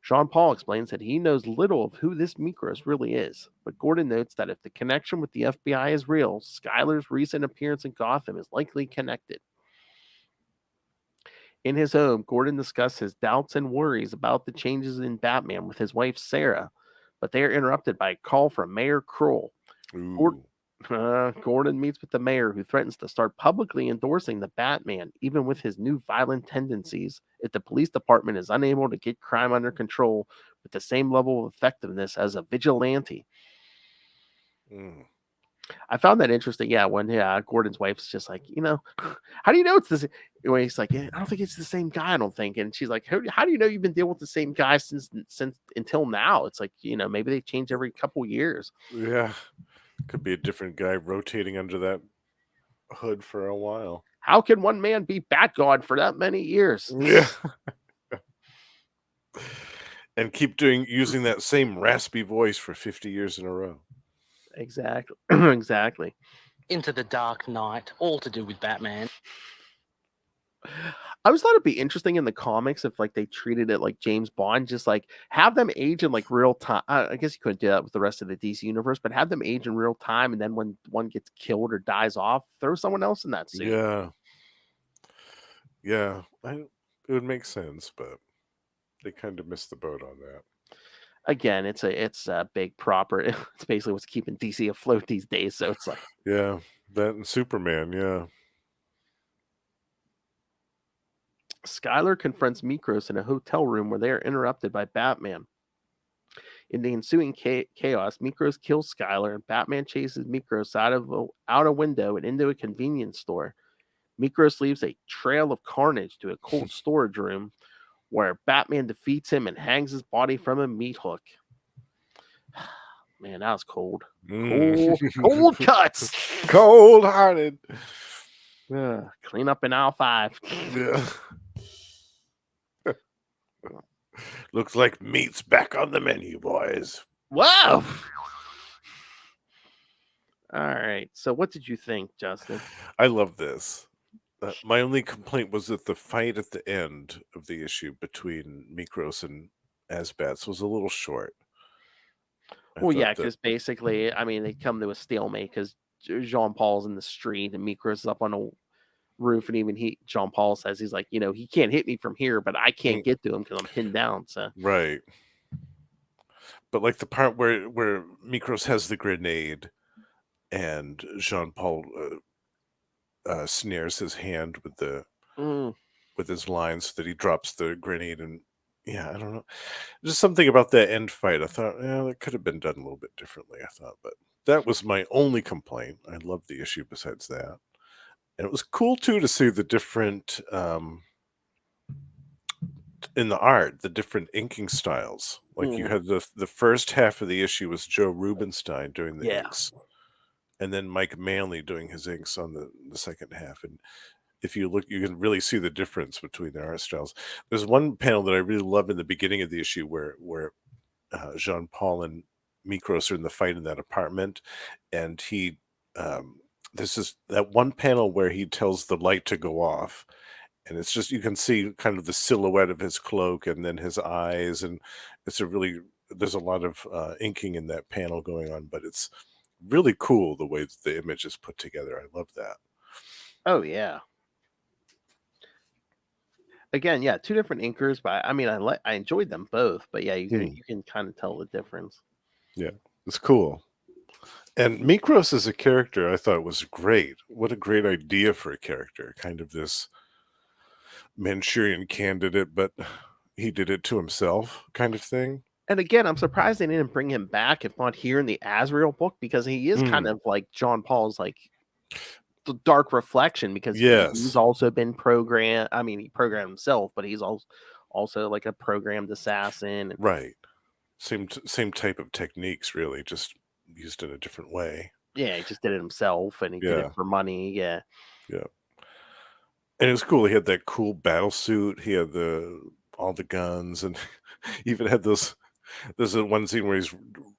[SPEAKER 1] Jean-Paul explains that he knows little of who this Mekros really is, but Gordon notes that if the connection with the FBI is real, Skyler's recent appearance in Gotham is likely connected. In his home, Gordon discusses his doubts and worries about the changes in Batman with his wife Sarah, but they are interrupted by a call from Mayor Kroll.
[SPEAKER 3] Ooh.
[SPEAKER 1] Gordon meets with the mayor, who threatens to start publicly endorsing the Batman, even with his new violent tendencies, if the police department is unable to get crime under control with the same level of effectiveness as a vigilante.
[SPEAKER 3] Mm.
[SPEAKER 1] I found that interesting. Yeah, when Gordon's wife's just like, how do you know it's this? When he's like, I don't think it's the same guy. I don't think. And she's like, how do you know you've been dealing with the same guy since until now? It's like, maybe they change every couple years.
[SPEAKER 3] Yeah, could be a different guy rotating under that hood for a while.
[SPEAKER 1] How can one man be Batgod for that many years?
[SPEAKER 3] Yeah. And keep using that same raspy voice for 50 years in a row.
[SPEAKER 1] Exactly. Exactly.
[SPEAKER 4] Into the Dark Knight, all to do with Batman.
[SPEAKER 1] I always thought it'd be interesting in the comics if they treated it like James Bond, just have them age in real time. I guess you couldn't do that with the rest of the DC universe, but have them age in real time, and then when one gets killed or dies off, throw someone else in that suit.
[SPEAKER 3] Yeah, it would make sense, but they kind of missed the boat on that.
[SPEAKER 1] Again, it's a big proper. It's basically what's keeping DC afloat these days. So it's like,
[SPEAKER 3] yeah, that and Superman. Yeah.
[SPEAKER 1] Skyler confronts Mekros in a hotel room where they are interrupted by Batman. In the ensuing chaos, Mekros kills Skyler, and Batman chases Mekros out a window and into a convenience store. Mekros leaves a trail of carnage to a cold storage room, where Batman defeats him and hangs his body from a meat hook. Man, that was cold. Cold cuts.
[SPEAKER 3] Cold-hearted.
[SPEAKER 1] Clean up in aisle 5.
[SPEAKER 3] Yeah. Looks like meat's back on the menu, boys.
[SPEAKER 1] Whoa! All right. So what did you think, Justin?
[SPEAKER 3] I love this. My only complaint was that the fight at the end of the issue between Mekros and Asbats was a little short.
[SPEAKER 1] Well, yeah, because basically, they come to a stalemate because Jean-Paul's in the street and Mekros is up on a roof, and even Jean-Paul says he's like, he can't hit me from here, but I can't get to him because I'm pinned down. So
[SPEAKER 3] right. But the part where Mekros has the grenade and Jean-Paul snares his hand with his line so that he drops the grenade, and I don't know, just something about that end fight. I thought, that could have been done a little bit differently. I thought, but that was my only complaint. I loved the issue besides that, and it was cool too to see the different in the art, the different inking styles. You had the first half of the issue was Joe Rubinstein doing the inks. And then Mike Manley doing his inks on the second half. And if you look, you can really see the difference between their art styles. There's one panel that I really love in the beginning of the issue where Jean-Paul and Mekros are in the fight in that apartment. And this is that one panel where he tells the light to go off. And it's just, you can see kind of the silhouette of his cloak and then his eyes. And there's a lot of inking in that panel going on, but it's really cool the way that the image is put together. I love that.
[SPEAKER 1] Oh, yeah. Again, yeah, two different inkers, but I mean, I enjoyed them both. But yeah,
[SPEAKER 3] Hmm.
[SPEAKER 1] you can kind of tell the difference.
[SPEAKER 3] Yeah, it's cool. And Mekros as a character, I thought was great. What a great idea for a character. Kind of this Manchurian candidate, but he did it to himself kind of thing.
[SPEAKER 1] And again, I'm surprised they didn't bring him back, if not here in the Azrael book, because he is kind
[SPEAKER 3] Mm,
[SPEAKER 1] of like John Paul's like the dark reflection, because he's
[SPEAKER 3] yes,
[SPEAKER 1] also been programmed. I mean, he programmed himself, but he's also like a programmed assassin. And
[SPEAKER 3] right. Same type of techniques, really, just used in a different way.
[SPEAKER 1] yeah, he just did it himself, and he did it
[SPEAKER 3] Yeah,
[SPEAKER 1] for money. Yeah,
[SPEAKER 3] yeah. And it was cool. He had that cool battle suit. He had all the guns, and he even had those. There's one scene where he's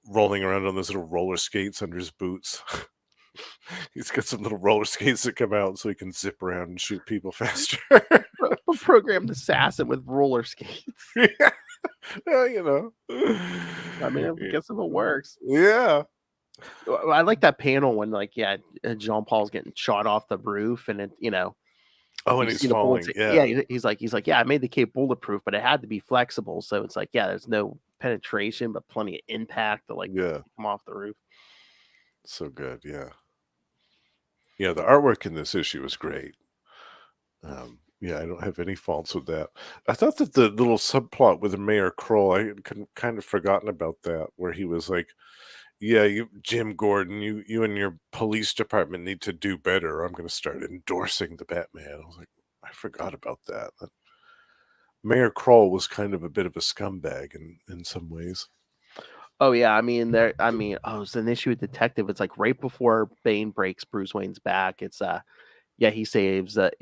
[SPEAKER 3] rolling around on those little roller skates under his boots. He's got some little roller skates that come out so he can zip around and shoot people faster.
[SPEAKER 1] a programmed assassin with roller skates.
[SPEAKER 3] Yeah. Yeah, you know.
[SPEAKER 1] I mean, I guess if it works.
[SPEAKER 3] Yeah.
[SPEAKER 1] I like that panel when, like, Jean Paul's getting shot off the roof, and
[SPEAKER 3] Oh, and
[SPEAKER 1] you
[SPEAKER 3] he's
[SPEAKER 1] see the bullets.
[SPEAKER 3] falling.
[SPEAKER 1] Yeah,
[SPEAKER 3] Yeah.
[SPEAKER 1] he's like, yeah, I made the cape bulletproof, but it had to be flexible. So it's like, yeah, there's no penetration, but plenty of impact to like
[SPEAKER 3] Yeah.
[SPEAKER 1] come off the roof.
[SPEAKER 3] So good. Yeah. Yeah. The artwork in this issue was great. Yeah, I don't have any faults with that. I thought that the little subplot with Mayor Kroll, I had kind of forgotten about that, where he was like, "Yeah, Jim Gordon, you and your police department need to do better. Or I'm going to start endorsing the Batman." I was like, I forgot about that. Mayor Kroll was kind of a bit of a scumbag in some ways.
[SPEAKER 1] Oh yeah, I mean it's an issue with Detective. It's like right before Bane breaks Bruce Wayne's back. It's he saves but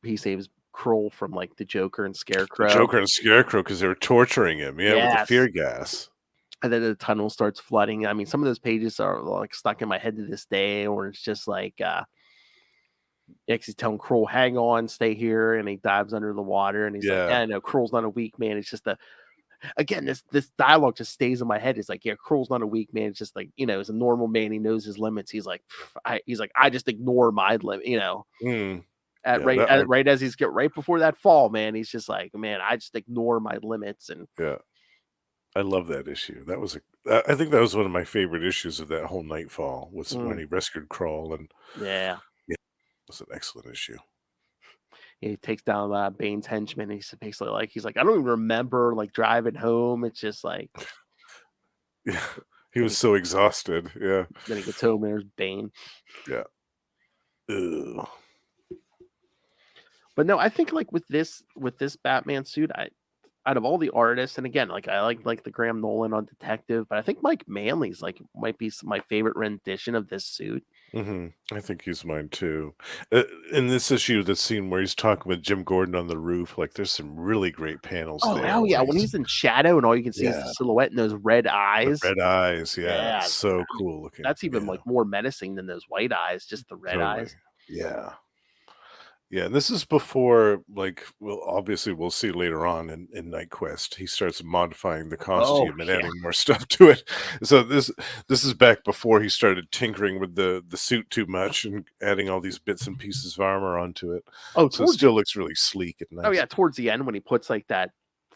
[SPEAKER 1] he saves Kroll from like the Joker and
[SPEAKER 3] The
[SPEAKER 1] Scarecrow.
[SPEAKER 3] Joker and Scarecrow, because they were torturing him, with the
[SPEAKER 1] Yes.
[SPEAKER 3] fear gas.
[SPEAKER 1] And then the tunnel starts flooding. I mean, some of those pages are like stuck in my head to this day, or it's just like he's telling Kroll, hang on, stay here, and he dives under the water, and he's like,
[SPEAKER 3] Yeah.
[SPEAKER 1] no, Kroll's not a weak man. It's just again, this dialogue just stays in my head. It's like, yeah, Kroll's not a weak man. It's just like, he's a normal man. He knows his limits. He's like, I just ignore my limit,
[SPEAKER 3] Mm,
[SPEAKER 1] at
[SPEAKER 3] yeah,
[SPEAKER 1] right as he's right before that fall, man. He's just like, man, I just ignore my limits. And
[SPEAKER 3] yeah. I love that issue. I think that was one of my favorite issues of that whole Nightfall, was when he rescued Kroll, and
[SPEAKER 1] yeah,
[SPEAKER 3] it was an excellent issue.
[SPEAKER 1] he takes down Bane's henchman. He's basically like, I don't even remember like driving home. It's just like,
[SPEAKER 3] Yeah, he was so exhausted. Yeah,
[SPEAKER 1] then he gets home and there's Bane.
[SPEAKER 3] yeah. Ugh.
[SPEAKER 1] But no, I think like with this Batman suit, out of all the artists, and again, like I like the Graham Nolan on Detective, but I think Mike Manley's like might be my favorite rendition of this suit.
[SPEAKER 3] I think he's mine too. In this issue, the scene where he's talking with Jim Gordon on the roof, like there's some really great panels
[SPEAKER 1] Oh
[SPEAKER 3] there.
[SPEAKER 1] hell yeah!
[SPEAKER 3] where
[SPEAKER 1] When he's in shadow and all you can see is the
[SPEAKER 3] Yeah.
[SPEAKER 1] silhouette and those red
[SPEAKER 3] the
[SPEAKER 1] eyes.
[SPEAKER 3] red eyes,
[SPEAKER 1] Yeah,
[SPEAKER 3] so cool looking.
[SPEAKER 1] That's even
[SPEAKER 3] Yeah,
[SPEAKER 1] like more menacing than those white eyes, just the red
[SPEAKER 3] totally.
[SPEAKER 1] eyes.
[SPEAKER 3] Yeah. Yeah, and this is before, like, well, obviously we'll see later on in Knightquest, he starts modifying the costume and
[SPEAKER 1] yeah.
[SPEAKER 3] adding more stuff to it. So this is back before he started tinkering with the suit too much and adding all these bits and pieces of armor onto it.
[SPEAKER 1] Oh,
[SPEAKER 3] So it still looks really sleek and nice.
[SPEAKER 1] oh yeah, towards the end when he puts like that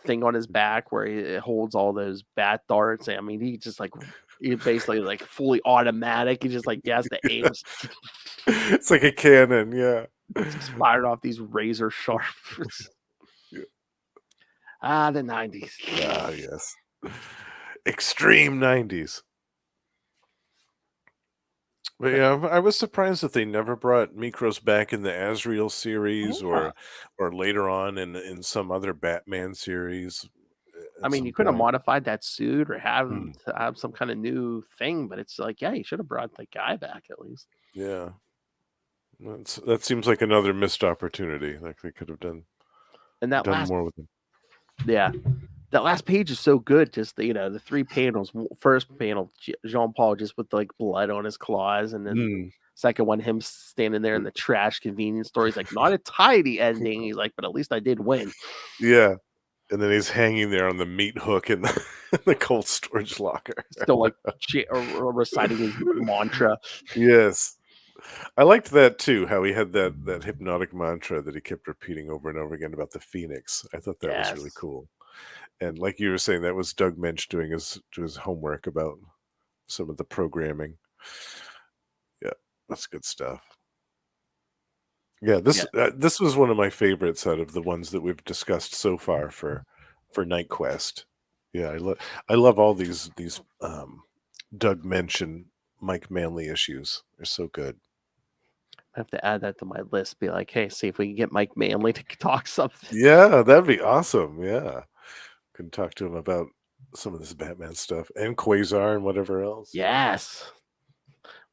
[SPEAKER 1] thing on his back where he holds all those bat darts. I mean, he just like he basically like fully automatic. He just like has the aims.
[SPEAKER 3] It's like a cannon, yeah.
[SPEAKER 1] Just fired off these razor sharp.
[SPEAKER 3] Yeah.
[SPEAKER 1] The 90s.
[SPEAKER 3] Ah, yes. Extreme 90s. But yeah, I was surprised that they never brought Mekros back in the Azrael series
[SPEAKER 1] Yeah.
[SPEAKER 3] or later on in some other Batman series.
[SPEAKER 1] I
[SPEAKER 3] at
[SPEAKER 1] mean,
[SPEAKER 3] some
[SPEAKER 1] you could have
[SPEAKER 3] point.
[SPEAKER 1] modified that suit or have him
[SPEAKER 3] Hmm.
[SPEAKER 1] to have some kind of new thing, but it's like, yeah, you should have brought the guy back at least.
[SPEAKER 3] Yeah. That seems like another missed opportunity. Like they could have done
[SPEAKER 1] And that last,
[SPEAKER 3] more with him.
[SPEAKER 1] yeah, that last page is so good. Just the 3 panels. First panel, Jean Paul just with like blood on his claws, and then
[SPEAKER 3] Mm.
[SPEAKER 1] second one, him standing there in the trash convenience store. He's like, not a tidy ending. He's like, but at least I did win.
[SPEAKER 3] Yeah. And then he's hanging there on the meat hook in the cold storage locker.
[SPEAKER 1] Still like or reciting his mantra.
[SPEAKER 3] Yes. I liked that too. How he had that hypnotic mantra that he kept repeating over and over again about the Phoenix. I thought that was really
[SPEAKER 1] Yes.
[SPEAKER 3] cool. And like you were saying, that was Doug Mensch doing his homework about some of the programming. Yeah, that's good stuff. Yeah,
[SPEAKER 1] Yeah.
[SPEAKER 3] this was one of my favorites out of the ones that we've discussed so far for Knightquest. Yeah, I love all these Doug Mensch and Mike Manley issues. They're so good.
[SPEAKER 1] I have to add that to my list. Be like, hey, see if we can get Mike Manley to talk something.
[SPEAKER 3] Yeah, that'd be awesome. Yeah, can talk to him about some of this Batman stuff and Quasar and whatever else.
[SPEAKER 1] Yes.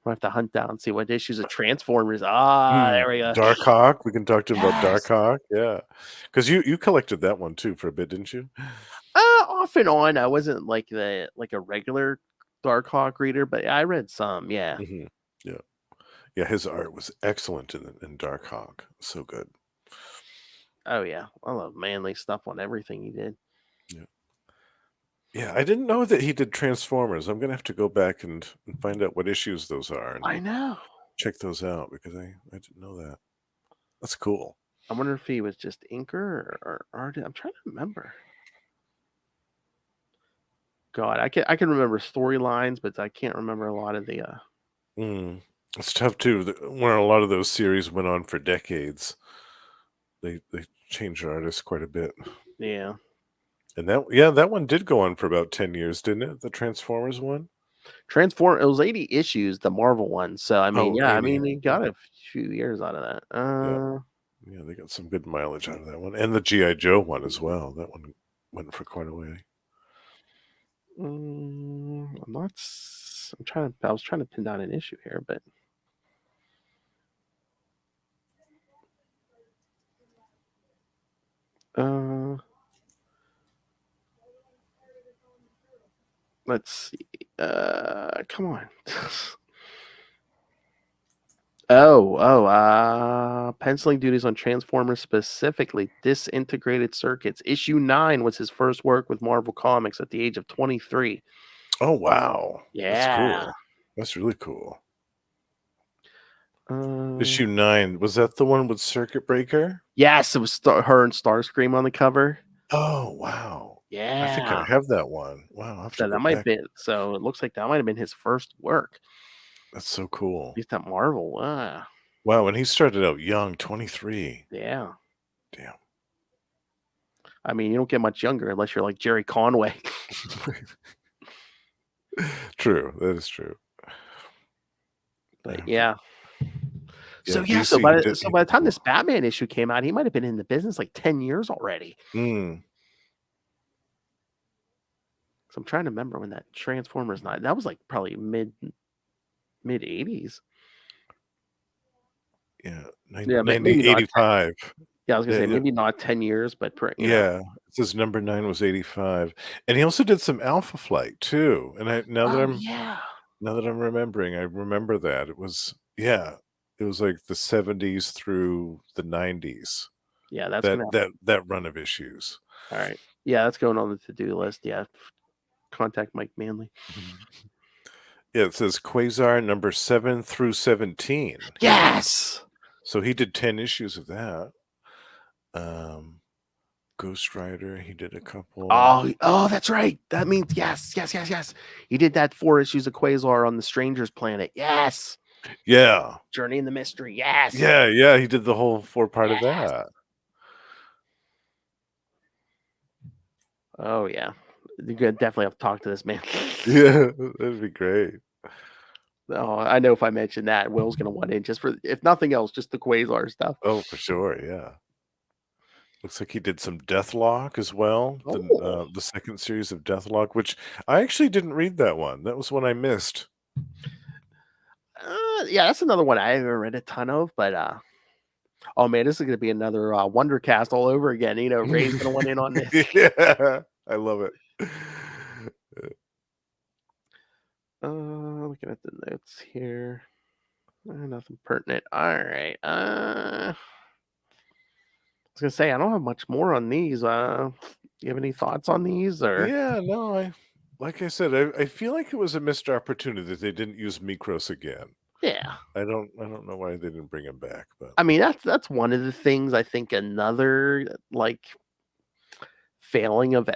[SPEAKER 1] We'll have to hunt down, see what issues of Transformers. There we go.
[SPEAKER 3] Darkhawk. We can talk to him about
[SPEAKER 1] Yes.
[SPEAKER 3] Darkhawk. Yeah, because you collected that one too for a bit, didn't you?
[SPEAKER 1] Off and on. I wasn't like a regular Darkhawk reader, but I read some. Yeah.
[SPEAKER 3] Mm-hmm. Yeah, yeah. His art was excellent in Darkhawk. So good.
[SPEAKER 1] Oh yeah. I love Manley stuff on everything he did.
[SPEAKER 3] Yeah. Yeah, I didn't know that he did Transformers. I'm gonna have to go back and find out what issues those are and
[SPEAKER 1] I know.
[SPEAKER 3] check those out because I didn't know that. That's cool.
[SPEAKER 1] I wonder if he was just inker or art. I'm trying to remember. God, I can remember storylines, but I can't remember a lot of the.
[SPEAKER 3] It's tough too. When a lot of those series went on for decades, they changed artists quite a bit.
[SPEAKER 1] Yeah.
[SPEAKER 3] And that one did go on for about 10 years, didn't it? The Transformers one.
[SPEAKER 1] It was 80 issues, the Marvel one. So I mean, yeah,
[SPEAKER 3] 80.
[SPEAKER 1] he got a few years out of that.
[SPEAKER 3] Yeah, they got some good mileage out of that one, and the GI Joe one as well. That one went for quite a way.
[SPEAKER 1] I'm not. I was trying to pin down an issue here, but let's see. Come on. Penciling duties on Transformers, specifically disintegrated circuits. Issue 9 was his first work with Marvel Comics at the age of 23.
[SPEAKER 3] Oh wow, that's
[SPEAKER 1] Yeah.
[SPEAKER 3] cool. That's really cool.
[SPEAKER 1] Uh,
[SPEAKER 3] Issue 9, was that the one with Circuit Breaker?
[SPEAKER 1] yes, it was her and Starscream on the cover.
[SPEAKER 3] Oh wow.
[SPEAKER 1] Yeah,
[SPEAKER 3] I think I have that one. Wow, I'll have to
[SPEAKER 1] so
[SPEAKER 3] go
[SPEAKER 1] that might
[SPEAKER 3] back.
[SPEAKER 1] be. So it looks like that might have been his first work.
[SPEAKER 3] That's so cool.
[SPEAKER 1] At least at Marvel.
[SPEAKER 3] Wow, and he started out young, 23.
[SPEAKER 1] Yeah.
[SPEAKER 3] Damn.
[SPEAKER 1] I mean, you don't get much younger unless you're like Jerry Conway.
[SPEAKER 3] True, that is true.
[SPEAKER 1] But yeah. So
[SPEAKER 3] Yeah,
[SPEAKER 1] yeah, so
[SPEAKER 3] DC
[SPEAKER 1] by
[SPEAKER 3] did-
[SPEAKER 1] the time this Batman issue came out, he might have been in the business like 10 years already.
[SPEAKER 3] Mm.
[SPEAKER 1] So I'm trying to remember when that Transformers night. That was like probably mid 80s.
[SPEAKER 3] Yeah,
[SPEAKER 1] Yeah, maybe not
[SPEAKER 3] 85.
[SPEAKER 1] Yeah, I was gonna say
[SPEAKER 3] Yeah.
[SPEAKER 1] maybe not 10 years, but you know.
[SPEAKER 3] Yeah, it says number 9 was 85, and he also did some Alpha Flight too. And now that I'm remembering, I remember that it was it was like the 70s through the 90s.
[SPEAKER 1] Yeah, that's gonna
[SPEAKER 3] That run of issues.
[SPEAKER 1] all right. Yeah, that's going on the to-do list. Yeah. Contact Mike Manley.
[SPEAKER 3] Yeah, it says Quasar number 7 through 17.
[SPEAKER 1] Yes.
[SPEAKER 3] So he did 10 issues of that. Ghost Rider, he did a couple.
[SPEAKER 1] Oh, that's right. That means yes. He did that 4 issues of Quasar on the Stranger's Planet. Yes.
[SPEAKER 3] Yeah.
[SPEAKER 1] Journey in the Mystery. Yes.
[SPEAKER 3] Yeah, he did the whole 4-part of that.
[SPEAKER 1] Oh yeah. You're gonna definitely have to talk to this man.
[SPEAKER 3] Yeah, that'd be great.
[SPEAKER 1] Oh, I know if I mention that, Will's gonna want in just for, if nothing else, just the Quasar stuff.
[SPEAKER 3] Oh, for sure, yeah. Looks like he did some Deathlock as well. The second series of Deathlock, which I actually didn't read that one. That was one I missed.
[SPEAKER 1] Yeah, that's another one I haven't read a ton of, but oh man, this is gonna be another Wondercast all over again. You know, Ray's gonna want in on this.
[SPEAKER 3] Yeah, I love it.
[SPEAKER 1] Looking at the notes here. Nothing pertinent. All right. I was gonna say I don't have much more on these. You have any thoughts on these or?
[SPEAKER 3] Yeah, no, like I said, I feel like it was a missed opportunity that they didn't use Mekros again.
[SPEAKER 1] Yeah.
[SPEAKER 3] I don't know why they didn't bring him back, but
[SPEAKER 1] I mean, that's one of the things. I think another like failing of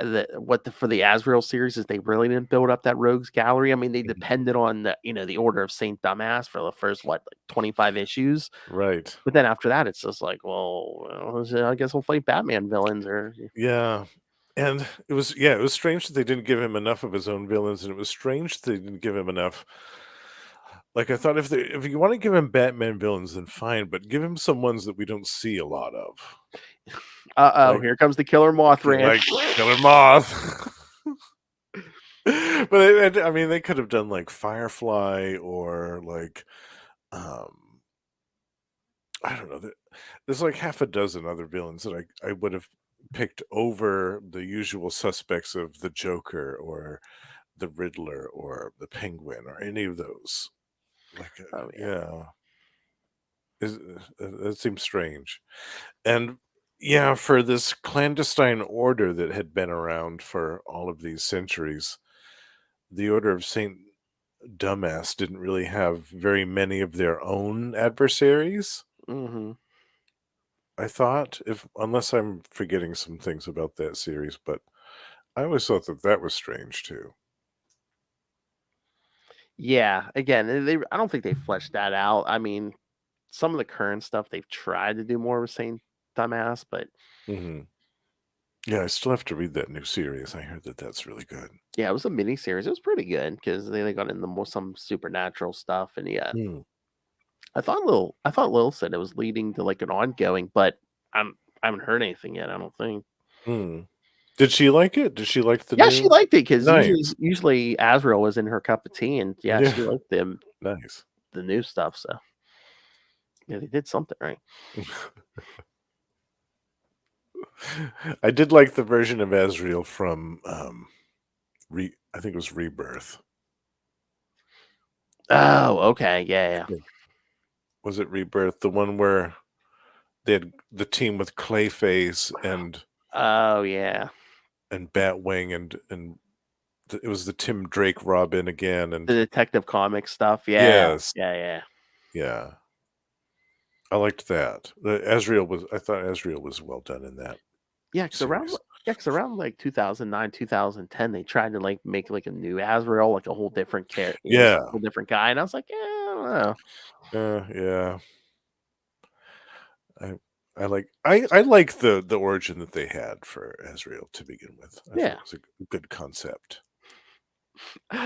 [SPEAKER 1] for the Azrael series is they really didn't build up that rogues gallery. I mean, they depended on the Order of Saint Dumbass for the first 25 issues,
[SPEAKER 3] right.
[SPEAKER 1] but then after that, it's just like, well, I guess we'll fight Batman villains or
[SPEAKER 3] Yeah. And it was strange that they didn't give him enough of his own villains, and it was strange that they didn't give him enough. Like, I thought if you want to give him Batman villains, then fine, but give him some ones that we don't see a lot of. Like,
[SPEAKER 1] here comes the Killer Moth
[SPEAKER 3] like
[SPEAKER 1] Ranch.
[SPEAKER 3] Killer Moth. But I mean, they could have done like Firefly or like, I don't know. There's like half a dozen other villains that I would have picked over the usual suspects of the Joker or the Riddler or the Penguin or any of those. Like,
[SPEAKER 1] Oh,
[SPEAKER 3] yeah, that seems strange. And yeah, for this clandestine order that had been around for all of these centuries, the Order of Saint Dumbass didn't really have very many of their own adversaries.
[SPEAKER 1] Mm-hmm.
[SPEAKER 3] I thought, unless I'm forgetting some things about that series, but I always thought that was strange too.
[SPEAKER 1] Yeah, again, I don't think they fleshed that out. I mean, some of the current stuff they've tried to do more with Saint Dumbass, but
[SPEAKER 3] Hmm. Yeah, I still have to read that new series. I heard that that's really good.
[SPEAKER 1] yeah, it was a mini series. It was pretty good because they got into some supernatural stuff, and yeah,
[SPEAKER 3] Hmm.
[SPEAKER 1] I thought Lil said it was leading to like an ongoing, but I haven't heard anything yet. I don't think.
[SPEAKER 3] Hmm. Did she like it? Did she like the
[SPEAKER 1] Yeah, she
[SPEAKER 3] new?
[SPEAKER 1] liked it because
[SPEAKER 3] Nice.
[SPEAKER 1] usually Azrael was in her cup of tea, and yeah,
[SPEAKER 3] Yeah,
[SPEAKER 1] she liked
[SPEAKER 3] nice.
[SPEAKER 1] the new stuff. So yeah, they did something right.
[SPEAKER 3] I did like the version of Azrael from I think it was Rebirth.
[SPEAKER 1] Oh, okay, yeah.
[SPEAKER 3] Was it Rebirth? The one where they had the team with Clayface and
[SPEAKER 1] Oh, yeah.
[SPEAKER 3] Batwing it was the Tim Drake Robin again,
[SPEAKER 1] The
[SPEAKER 3] and
[SPEAKER 1] Detective Comics stuff. Yeah,
[SPEAKER 3] yes,
[SPEAKER 1] yeah.
[SPEAKER 3] yeah, I liked that. I thought Azrael was well done in that
[SPEAKER 1] Yeah, because
[SPEAKER 3] series.
[SPEAKER 1] around like 2009, 2010, they tried to like make like a new Azrael, like a whole different character,
[SPEAKER 3] Yeah,
[SPEAKER 1] whole different guy, and I was like, I don't know.
[SPEAKER 3] yeah. I like the origin that they had for Azrael to begin with. I thought
[SPEAKER 1] Yeah,
[SPEAKER 3] it was a good concept.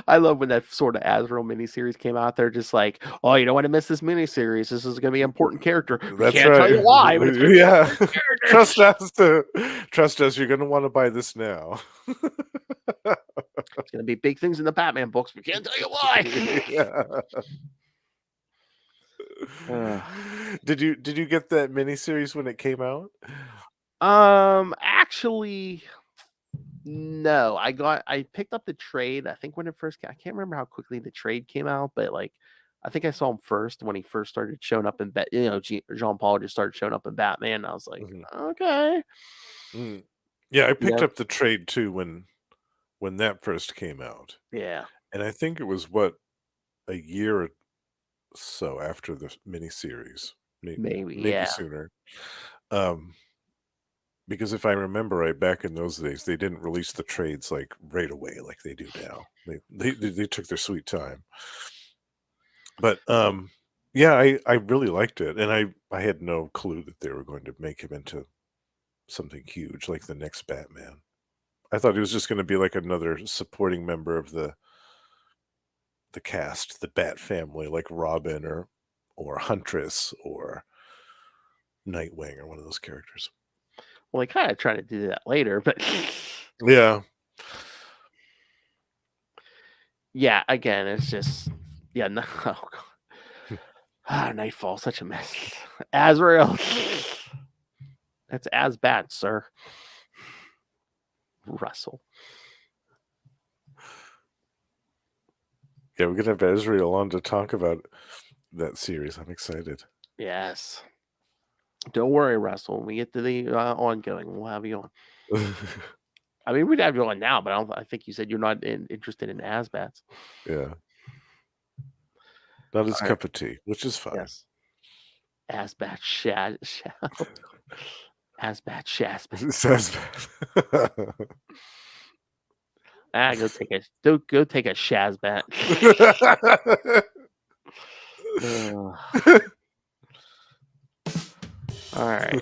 [SPEAKER 1] I love when that sort of Azrael miniseries came out. They're just like, oh, you don't want to miss this miniseries. This is going to be an important character. We
[SPEAKER 3] That's
[SPEAKER 1] can't tell
[SPEAKER 3] right.
[SPEAKER 1] you why, but it's going to be an
[SPEAKER 3] Yeah.
[SPEAKER 1] important character.
[SPEAKER 3] Trust us. You're going to want to buy this now.
[SPEAKER 1] It's going to be big things in the Batman books. We can't tell you why.
[SPEAKER 3] Yeah. Did you get that miniseries when it came out?
[SPEAKER 1] Actually, no. I picked up the trade. I think when it first came, I can't remember how quickly the trade came out, but like I think I saw him first when he first started showing up in Jean Paul just started showing up in Batman. And I was like,
[SPEAKER 3] Mhm.
[SPEAKER 1] okay.
[SPEAKER 3] Mm. Yeah, I picked
[SPEAKER 1] Yeah.
[SPEAKER 3] up the trade too when that first came out.
[SPEAKER 1] Yeah.
[SPEAKER 3] And I think it was a year or so after the miniseries,
[SPEAKER 1] Maybe.
[SPEAKER 3] maybe
[SPEAKER 1] Yeah.
[SPEAKER 3] sooner. Um, because if I remember right, back in those days, they didn't release the trades like right away like they do now. They took their sweet time. But yeah, I really liked it, and I had no clue that they were going to make him into something huge like the next Batman. I thought he was just going to be like another supporting member of the cast, the Bat family, like Robin or Huntress or Nightwing or one of those characters.
[SPEAKER 1] Well, they kind of try to do that later, but
[SPEAKER 3] Yeah.
[SPEAKER 1] yeah, again, it's just no. Oh, God. Nightfall, such a mess. Azrael. That's Asbat, sir. Russell.
[SPEAKER 3] Yeah, we're gonna have Ezreal on to talk about that series. I'm excited.
[SPEAKER 1] Yes. Don't worry, Russell. When we get to the ongoing, we'll have you on. I mean, we'd have you on now, but I think you said you're not interested in Asbats.
[SPEAKER 3] Yeah. Not his
[SPEAKER 1] All right.
[SPEAKER 3] cup of tea, which is fine.
[SPEAKER 1] Yes. Asbat Shad. Asbat Shazbat.
[SPEAKER 3] It says
[SPEAKER 1] Go take a Shazbat. All right.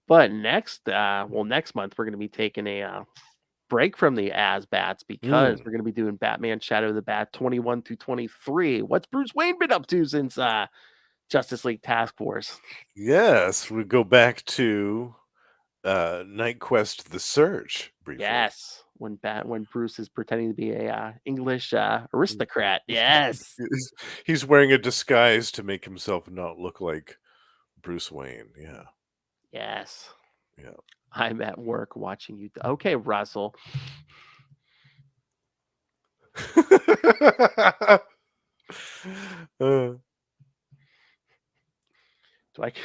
[SPEAKER 1] But next month we're going to be taking a break from the Asbats because we're going to be doing Batman Shadow of the Bat 21 through 23. What's Bruce Wayne been up to since Justice League Task Force?
[SPEAKER 3] Yes, we go back to Knightquest: The Search briefly.
[SPEAKER 1] Yes, when Bruce is pretending to be a English aristocrat. Yes,
[SPEAKER 3] He's wearing a disguise to make himself not look like Bruce Wayne. Yeah.
[SPEAKER 1] yes.
[SPEAKER 3] Yeah.
[SPEAKER 1] I'm at work watching you. Okay, Russell. Do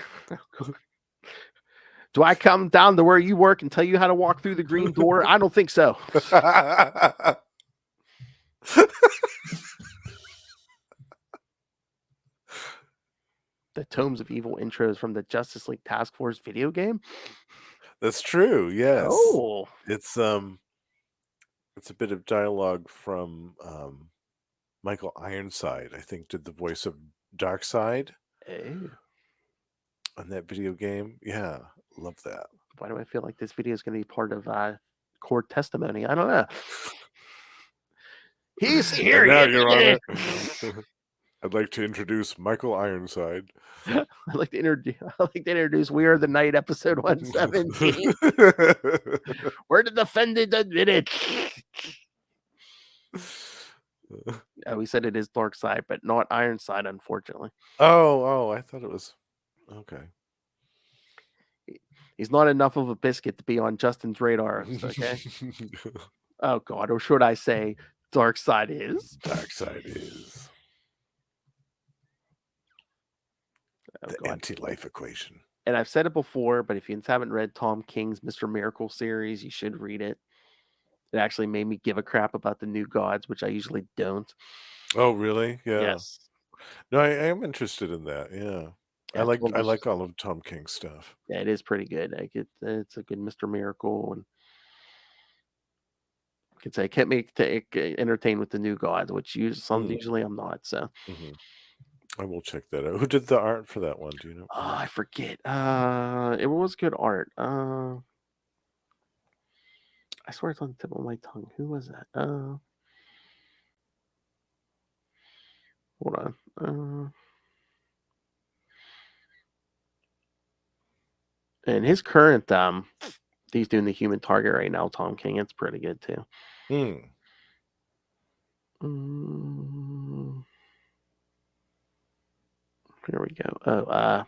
[SPEAKER 1] I come down to where you work and tell you how to walk through the green door? I don't think so. The Tomes of Evil intros from the Justice League Task Force video game.
[SPEAKER 3] That's true. Yes.
[SPEAKER 1] Oh,
[SPEAKER 3] It's a bit of dialogue from Michael Ironside, I think, did the voice of Darkseid on that video game. Yeah, love that.
[SPEAKER 1] Why do I feel like this video is going to be part of court testimony? I don't know. He's here.
[SPEAKER 3] Now, Your Honor, I'd like to introduce Michael Ironside.
[SPEAKER 1] I'd like to introduce We Are the Night, episode 117. Where the defendant admitted. We said it is Darkseid, but not Ironside, unfortunately.
[SPEAKER 3] Oh, I thought it was okay.
[SPEAKER 1] He's not enough of a biscuit to be on Justin's radar. Okay. Oh God, or should I say, Darkseid is?
[SPEAKER 3] Darkseid is the anti-life equation.
[SPEAKER 1] And I've said it before, but if you haven't read Tom King's Mr. Miracle series, you should read it. It actually made me give a crap about the new gods, which I usually don't.
[SPEAKER 3] Oh, really? Yeah.
[SPEAKER 1] Yes.
[SPEAKER 3] No, I am interested in that. Yeah. I like all of Tom King's stuff.
[SPEAKER 1] Yeah, it is pretty good. It's a good Mr. Miracle, and I can say it kept me entertained with the new gods, which usually I'm not. So
[SPEAKER 3] I will check that out. Who did the art for that one? Do you know?
[SPEAKER 1] I forget. It was good art. I swear it's on the tip of my tongue. Who was that? Hold on. And his current he's doing the Human Target right now, Tom King. It's pretty good too. Here we go.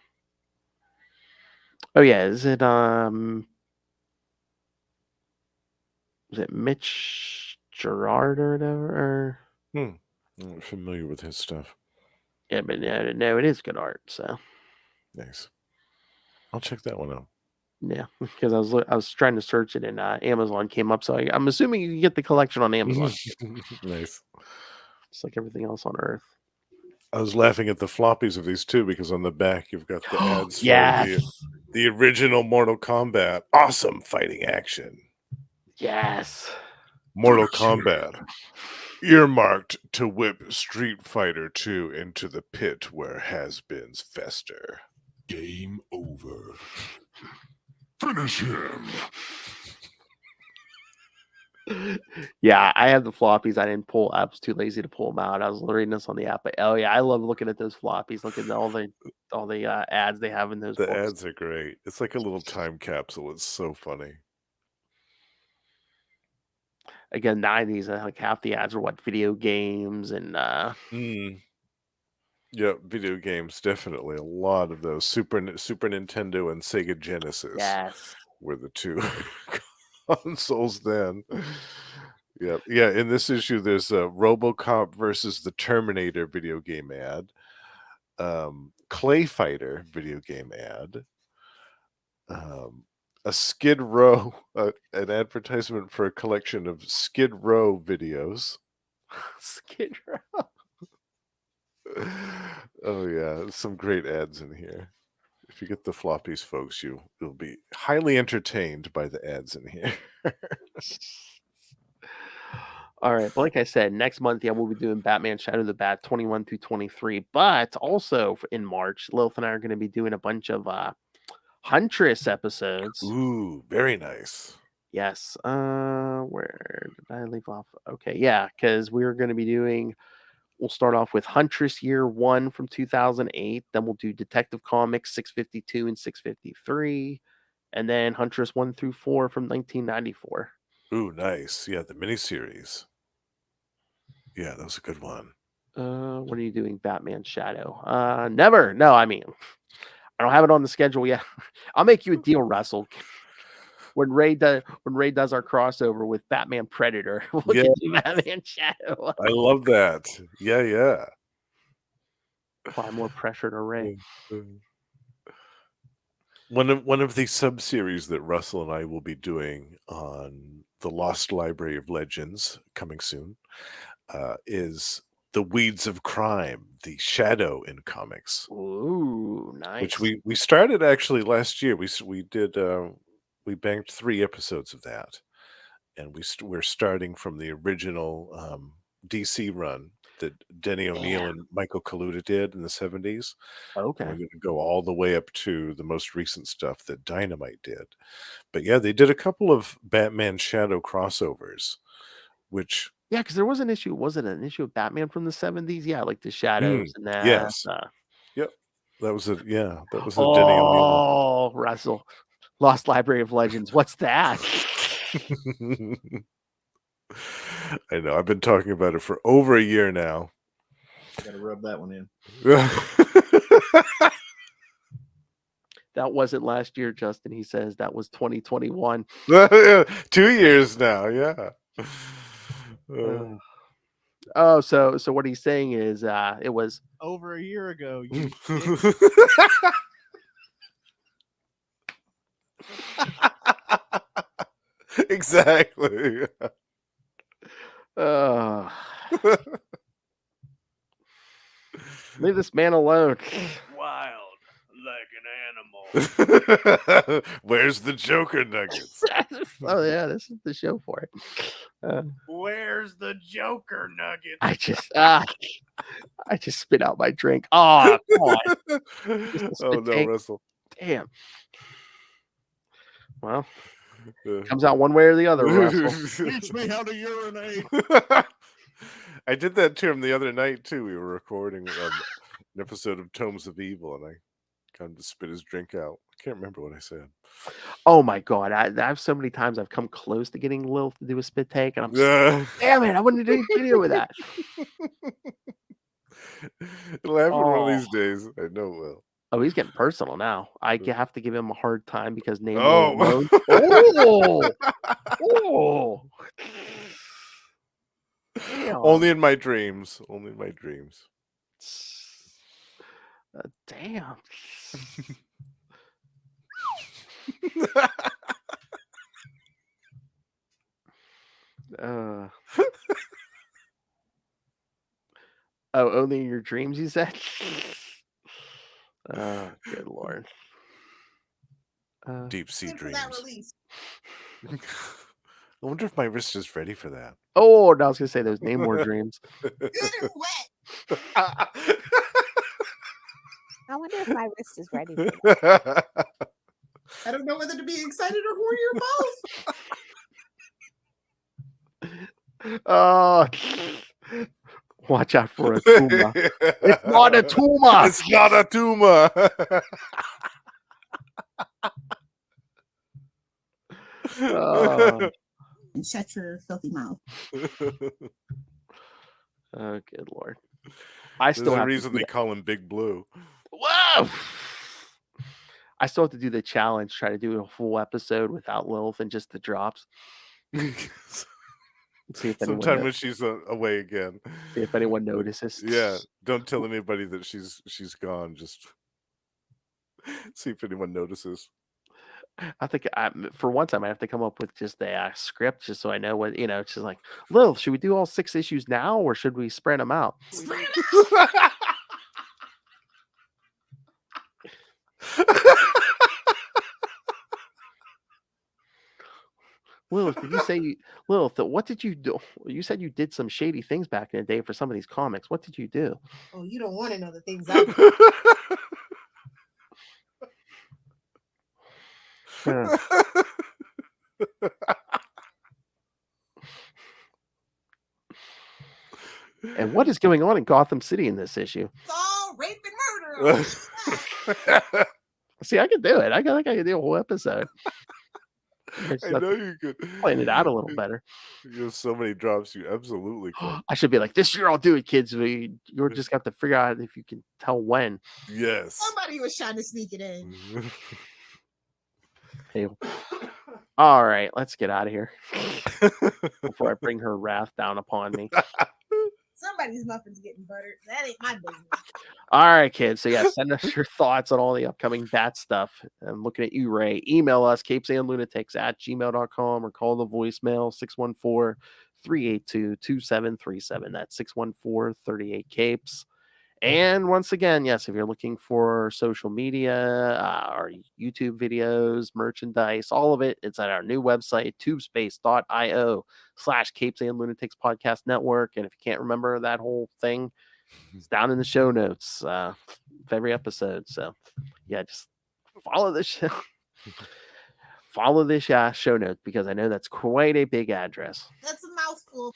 [SPEAKER 1] Oh yeah, is it Mitch Gerard or whatever?
[SPEAKER 3] I'm not familiar with his stuff.
[SPEAKER 1] Yeah, but no, it is good art. So
[SPEAKER 3] nice. I'll check that one out.
[SPEAKER 1] Yeah, because I was trying to search it and Amazon came up, so I'm assuming you can get the collection on Amazon.
[SPEAKER 3] Nice.
[SPEAKER 1] Just like everything else on Earth.
[SPEAKER 3] I was laughing at the floppies of these too, because on the back you've got the ads for the original Mortal Kombat. Awesome fighting action.
[SPEAKER 1] Yes.
[SPEAKER 3] Mortal Kombat. Earmarked to whip Street Fighter 2 into the pit where has-beens fester.
[SPEAKER 5] Game over. Finish him.
[SPEAKER 1] Yeah, I have the floppies. I was too lazy to pull them out. I was reading this on the app, but oh yeah, I love looking at those floppies. Look at all the ads they have in those.
[SPEAKER 3] The
[SPEAKER 1] books.
[SPEAKER 3] ads are great. It's like a little time capsule. It's so funny.
[SPEAKER 1] Again, 90s, like half the ads are video games and
[SPEAKER 3] yeah, video games, definitely. A lot of those. Super Nintendo and Sega Genesis were the two consoles then. Yeah. In this issue, there's a RoboCop versus the Terminator video game ad, Clay Fighter video game ad, a Skid Row, an advertisement for a collection of Skid Row videos.
[SPEAKER 1] Skid Row.
[SPEAKER 3] Oh yeah, some great ads in here. If you get the floppies, folks, you'll be highly entertained by the ads in here.
[SPEAKER 1] All right, but like I said, next month, yeah, we'll be doing Batman Shadow of the Bat 21 through 23. But also in March, Lilith and I are going to be doing a bunch of Huntress episodes.
[SPEAKER 3] Ooh, very nice.
[SPEAKER 1] Yes. Where did I leave off? Okay, yeah, because we're going to be doing. We'll start off with Huntress Year 1 from 2008. Then we'll do Detective Comics 652 and 653. And then Huntress 1 through 4 from 1994.
[SPEAKER 3] Ooh, nice. Yeah, the miniseries. Yeah, that was a good one.
[SPEAKER 1] What are you doing? Batman Shadow. Never. No, I mean, I don't have it on the schedule yet. I'll make you a deal, Russell. When Ray does our crossover with Batman Predator, we'll
[SPEAKER 3] Yeah.
[SPEAKER 1] get to Batman Shadow.
[SPEAKER 3] I love that. Yeah, yeah.
[SPEAKER 1] Apply more pressure to Ray.
[SPEAKER 3] One of the sub-series that Russell and I will be doing on the Lost Library of Legends, coming soon, is The Weeds of Crime, the Shadow in comics.
[SPEAKER 1] Ooh, nice.
[SPEAKER 3] Which we started actually last year. We did we banked 3 episodes of that, and we're starting from the original DC run that Denny O'Neil and Michael Kaluta did in the 70s.
[SPEAKER 1] Okay.
[SPEAKER 3] And we're going to go all the way up to the most recent stuff that Dynamite did. But yeah, they did a couple of Batman Shadow crossovers, which
[SPEAKER 1] Yeah, because there was an issue. Was it an issue of Batman from the 70s? Yeah, like the shadows and that.
[SPEAKER 3] yes, yep, that was a Denny O'Neil.
[SPEAKER 1] Oh, Russell, Lost Library of Legends. What's that?
[SPEAKER 3] I know. I've been talking about it for over a year now.
[SPEAKER 8] Gotta rub that one in.
[SPEAKER 1] That wasn't last year, Justin. He says that was 2021.
[SPEAKER 3] 2 years now. Yeah.
[SPEAKER 1] Oh, so what he's saying is it was
[SPEAKER 8] Over a year ago. You
[SPEAKER 3] Exactly.
[SPEAKER 1] Leave this man alone.
[SPEAKER 2] Wild like an animal.
[SPEAKER 3] Where's the Joker nuggets?
[SPEAKER 1] Oh yeah, this is the show for it.
[SPEAKER 2] Where's the Joker nugget?
[SPEAKER 1] I just spit out my drink. Oh, come on.
[SPEAKER 3] Oh no,
[SPEAKER 1] take.
[SPEAKER 3] Russell.
[SPEAKER 1] Damn. Well, comes out one way or the other, Russell.
[SPEAKER 5] Teach me how to urinate.
[SPEAKER 3] I did that to him the other night too. We were recording an episode of Tomes of Evil, and I got him to spit his drink out. I can't remember what I said.
[SPEAKER 1] Oh my god! I've so many times I've come close to getting Lil to do a spit take, and I'm damn it! I wouldn't do a video with that.
[SPEAKER 3] It'll happen one of these days. I know it will.
[SPEAKER 1] Oh, he's getting personal now. I have to give him a hard time because name
[SPEAKER 3] Oh.
[SPEAKER 1] Oh. Damn.
[SPEAKER 3] Only in my dreams. Only in my dreams.
[SPEAKER 1] Damn. Oh, only in your dreams, you said? Oh, good lord.
[SPEAKER 3] Deep sea
[SPEAKER 7] Good for
[SPEAKER 3] dreams.
[SPEAKER 7] that release.
[SPEAKER 3] I wonder if my wrist is ready for that.
[SPEAKER 1] Oh, no, I was going to say those Namor dreams.
[SPEAKER 7] Good and wet.
[SPEAKER 9] I wonder if my wrist is ready for that.
[SPEAKER 7] I don't know whether to be excited or horny or both.
[SPEAKER 1] Oh, watch out for a tumor. It's not a tumor.
[SPEAKER 3] It's not a tumor.
[SPEAKER 7] And shut your filthy mouth.
[SPEAKER 1] Oh, good lord. I still
[SPEAKER 3] There's a
[SPEAKER 1] have
[SPEAKER 3] reason
[SPEAKER 1] to do
[SPEAKER 3] they call him Big Blue.
[SPEAKER 1] Whoa! I still have to do the challenge, try to do a full episode without Lilith and just the drops. See if anyone
[SPEAKER 3] Sometime when she's away again.
[SPEAKER 1] See if anyone notices.
[SPEAKER 3] Yeah, don't tell anybody that she's gone. Just see if anyone notices.
[SPEAKER 1] I think for once I might have to come up with just a script just so I know what It's just like, Lil, should we do all 6 issues now or should we spread them out?
[SPEAKER 7] Spread 'em
[SPEAKER 1] Lilith, did you say Lilith? What did you do? You said you did some shady things back in the day for some of these comics. What did you do?
[SPEAKER 7] Oh, you don't want to know the things I do.
[SPEAKER 1] Huh. And what is going on in Gotham City in this issue?
[SPEAKER 7] It's all rape and murder.
[SPEAKER 1] See, I can do it. I think I can do a whole episode.
[SPEAKER 3] I know you could.
[SPEAKER 1] Plan it out a little better.
[SPEAKER 3] You have so many drops, you absolutely could.
[SPEAKER 1] I should be like, this year I'll do it, kids. You're just have to figure out if you can tell when.
[SPEAKER 3] Yes.
[SPEAKER 7] Somebody was trying to sneak it in.
[SPEAKER 1] Hey. All right, let's get out of here before I bring her wrath down upon me.
[SPEAKER 7] Somebody's muffins getting buttered. That ain't my business.
[SPEAKER 1] All right, kids. So yeah, send us your thoughts on all the upcoming Bat stuff. I'm looking at you, Ray. Email us, CapesandLunatics@gmail.com, or call the voicemail 614-382-2737. That's 614-38-CAPES. And once again, yes, if you're looking for social media, our YouTube videos, merchandise, all of it, it's at our new website, tubespace.io/Capes and Lunatics Podcast Network. And if you can't remember that whole thing, it's down in the show notes of every episode. So yeah, just follow the show. Follow this show note because I know that's quite a big address.
[SPEAKER 7] That's a mouthful.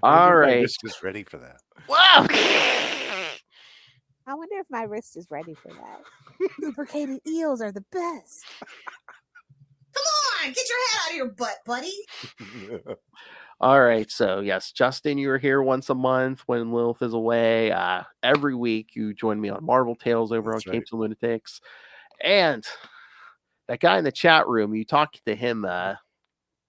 [SPEAKER 1] All right.
[SPEAKER 3] My wrist is ready for that.
[SPEAKER 1] Wow.
[SPEAKER 9] I wonder if my wrist is ready for that. Lubricated eels are the best.
[SPEAKER 7] Come on, get your head out of your butt, buddy.
[SPEAKER 1] All right. So, yes, Justin, you're here once a month when Lilith is away. Every week, you join me on Marvel Tales over
[SPEAKER 3] That's
[SPEAKER 1] on
[SPEAKER 3] right.
[SPEAKER 1] Capes and Lunatics. And that guy in the chat room, you talked to him a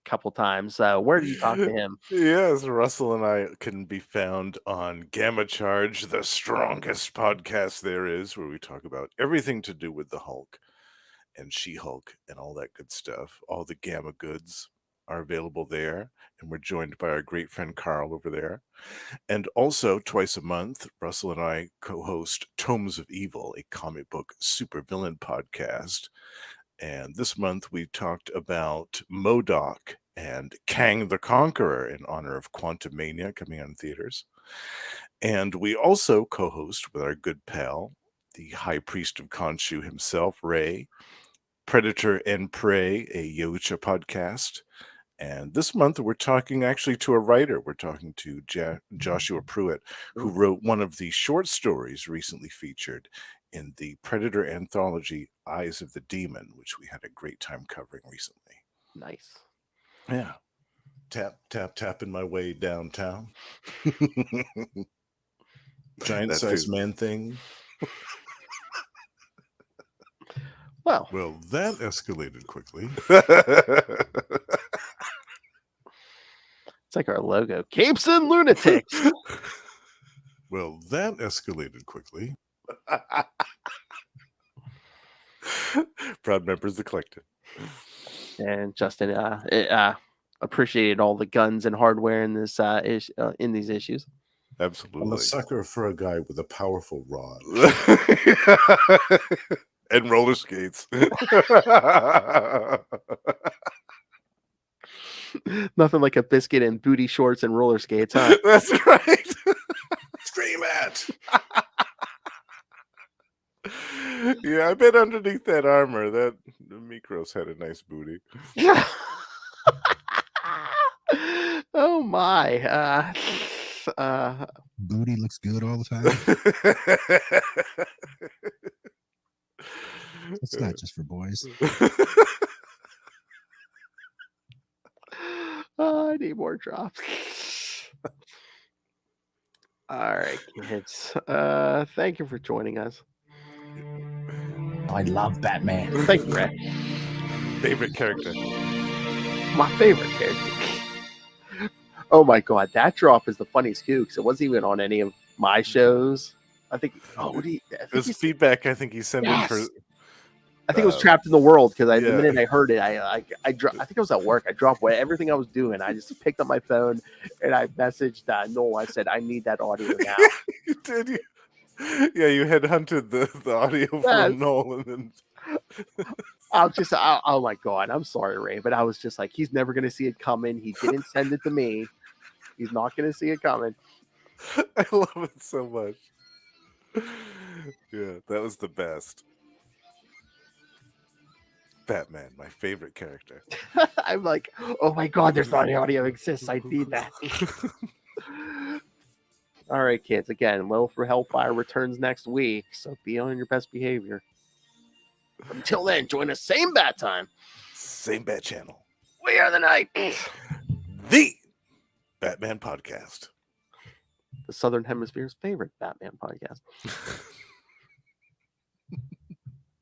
[SPEAKER 1] couple times. Where did you talk to him?
[SPEAKER 3] Yes, Russell and I can be found on Gamma Charge, the strongest podcast there is, where we talk about everything to do with the Hulk and She-Hulk and all that good stuff. All the Gamma goods are available there, and we're joined by our great friend Carl over there. And also, twice a month, Russell and I co-host Tomes of Evil, a comic book supervillain podcast. And this month we talked about MODOK and Kang the Conqueror in honor of Quantumania coming out in theaters. And we also co-host with our good pal, the High Priest of Khonshu himself, Ray, Predator and Prey, a Yocha podcast. And this month we're talking actually to a writer. We're talking to Joshua Pruitt, who wrote one of the short stories recently featured in the Predator anthology, Eyes of the Demon, which we had a great time covering recently.
[SPEAKER 1] Nice.
[SPEAKER 3] Yeah. Tapping my way downtown. Giant
[SPEAKER 1] That
[SPEAKER 3] sized
[SPEAKER 1] too.
[SPEAKER 3] man thing.
[SPEAKER 1] Well,
[SPEAKER 3] that escalated quickly.
[SPEAKER 1] It's like our logo, Capes and Lunatics.
[SPEAKER 3] Well, that escalated quickly. Proud members of the collective.
[SPEAKER 1] And Justin appreciated all the guns and hardware in this in these issues.
[SPEAKER 3] Absolutely.
[SPEAKER 10] I'm a sucker for a guy with a powerful rod.
[SPEAKER 3] And roller skates.
[SPEAKER 1] Nothing like a biscuit and booty shorts and roller skates, huh?
[SPEAKER 3] That's right.
[SPEAKER 10] Scream at.
[SPEAKER 3] Yeah, I bet underneath that armor, that Mekros had a nice booty.
[SPEAKER 1] Oh my.
[SPEAKER 5] Booty looks good all the time. It's not just for boys.
[SPEAKER 1] I need more drops. All right, kids. Thank you for joining us.
[SPEAKER 6] I love Batman.
[SPEAKER 1] Thank you, Red.
[SPEAKER 3] Favorite character.
[SPEAKER 1] My favorite character. Oh my god, that drop is the funniest too, because it wasn't even on any of my shows. I think. Oh,
[SPEAKER 3] His feedback, I think he sent in for.
[SPEAKER 1] I think it was Trapped in the World because the
[SPEAKER 3] yeah.
[SPEAKER 1] minute I heard it, I think I was at work. I dropped everything I was doing. I just picked up my phone and I messaged Noel. I said, I need that audio now.
[SPEAKER 3] You did. Yeah, you had hunted the audio
[SPEAKER 1] Yes.
[SPEAKER 3] from Nolan.
[SPEAKER 1] Oh my God, I'm sorry, Ray, but I was just like, he's never going to see it coming. He didn't send it to me. He's not going to see it coming.
[SPEAKER 3] I love it so much. Yeah, that was the best. Batman, my favorite character.
[SPEAKER 1] I'm like, oh my God, there's not any audio exists. I need that. All right, kids. Again, Will for Hellfire returns next week, so be on your best behavior. Until then, join us same bat time.
[SPEAKER 3] Same bat channel.
[SPEAKER 1] We are the night.
[SPEAKER 3] The Batman Podcast.
[SPEAKER 1] The Southern Hemisphere's favorite Batman podcast.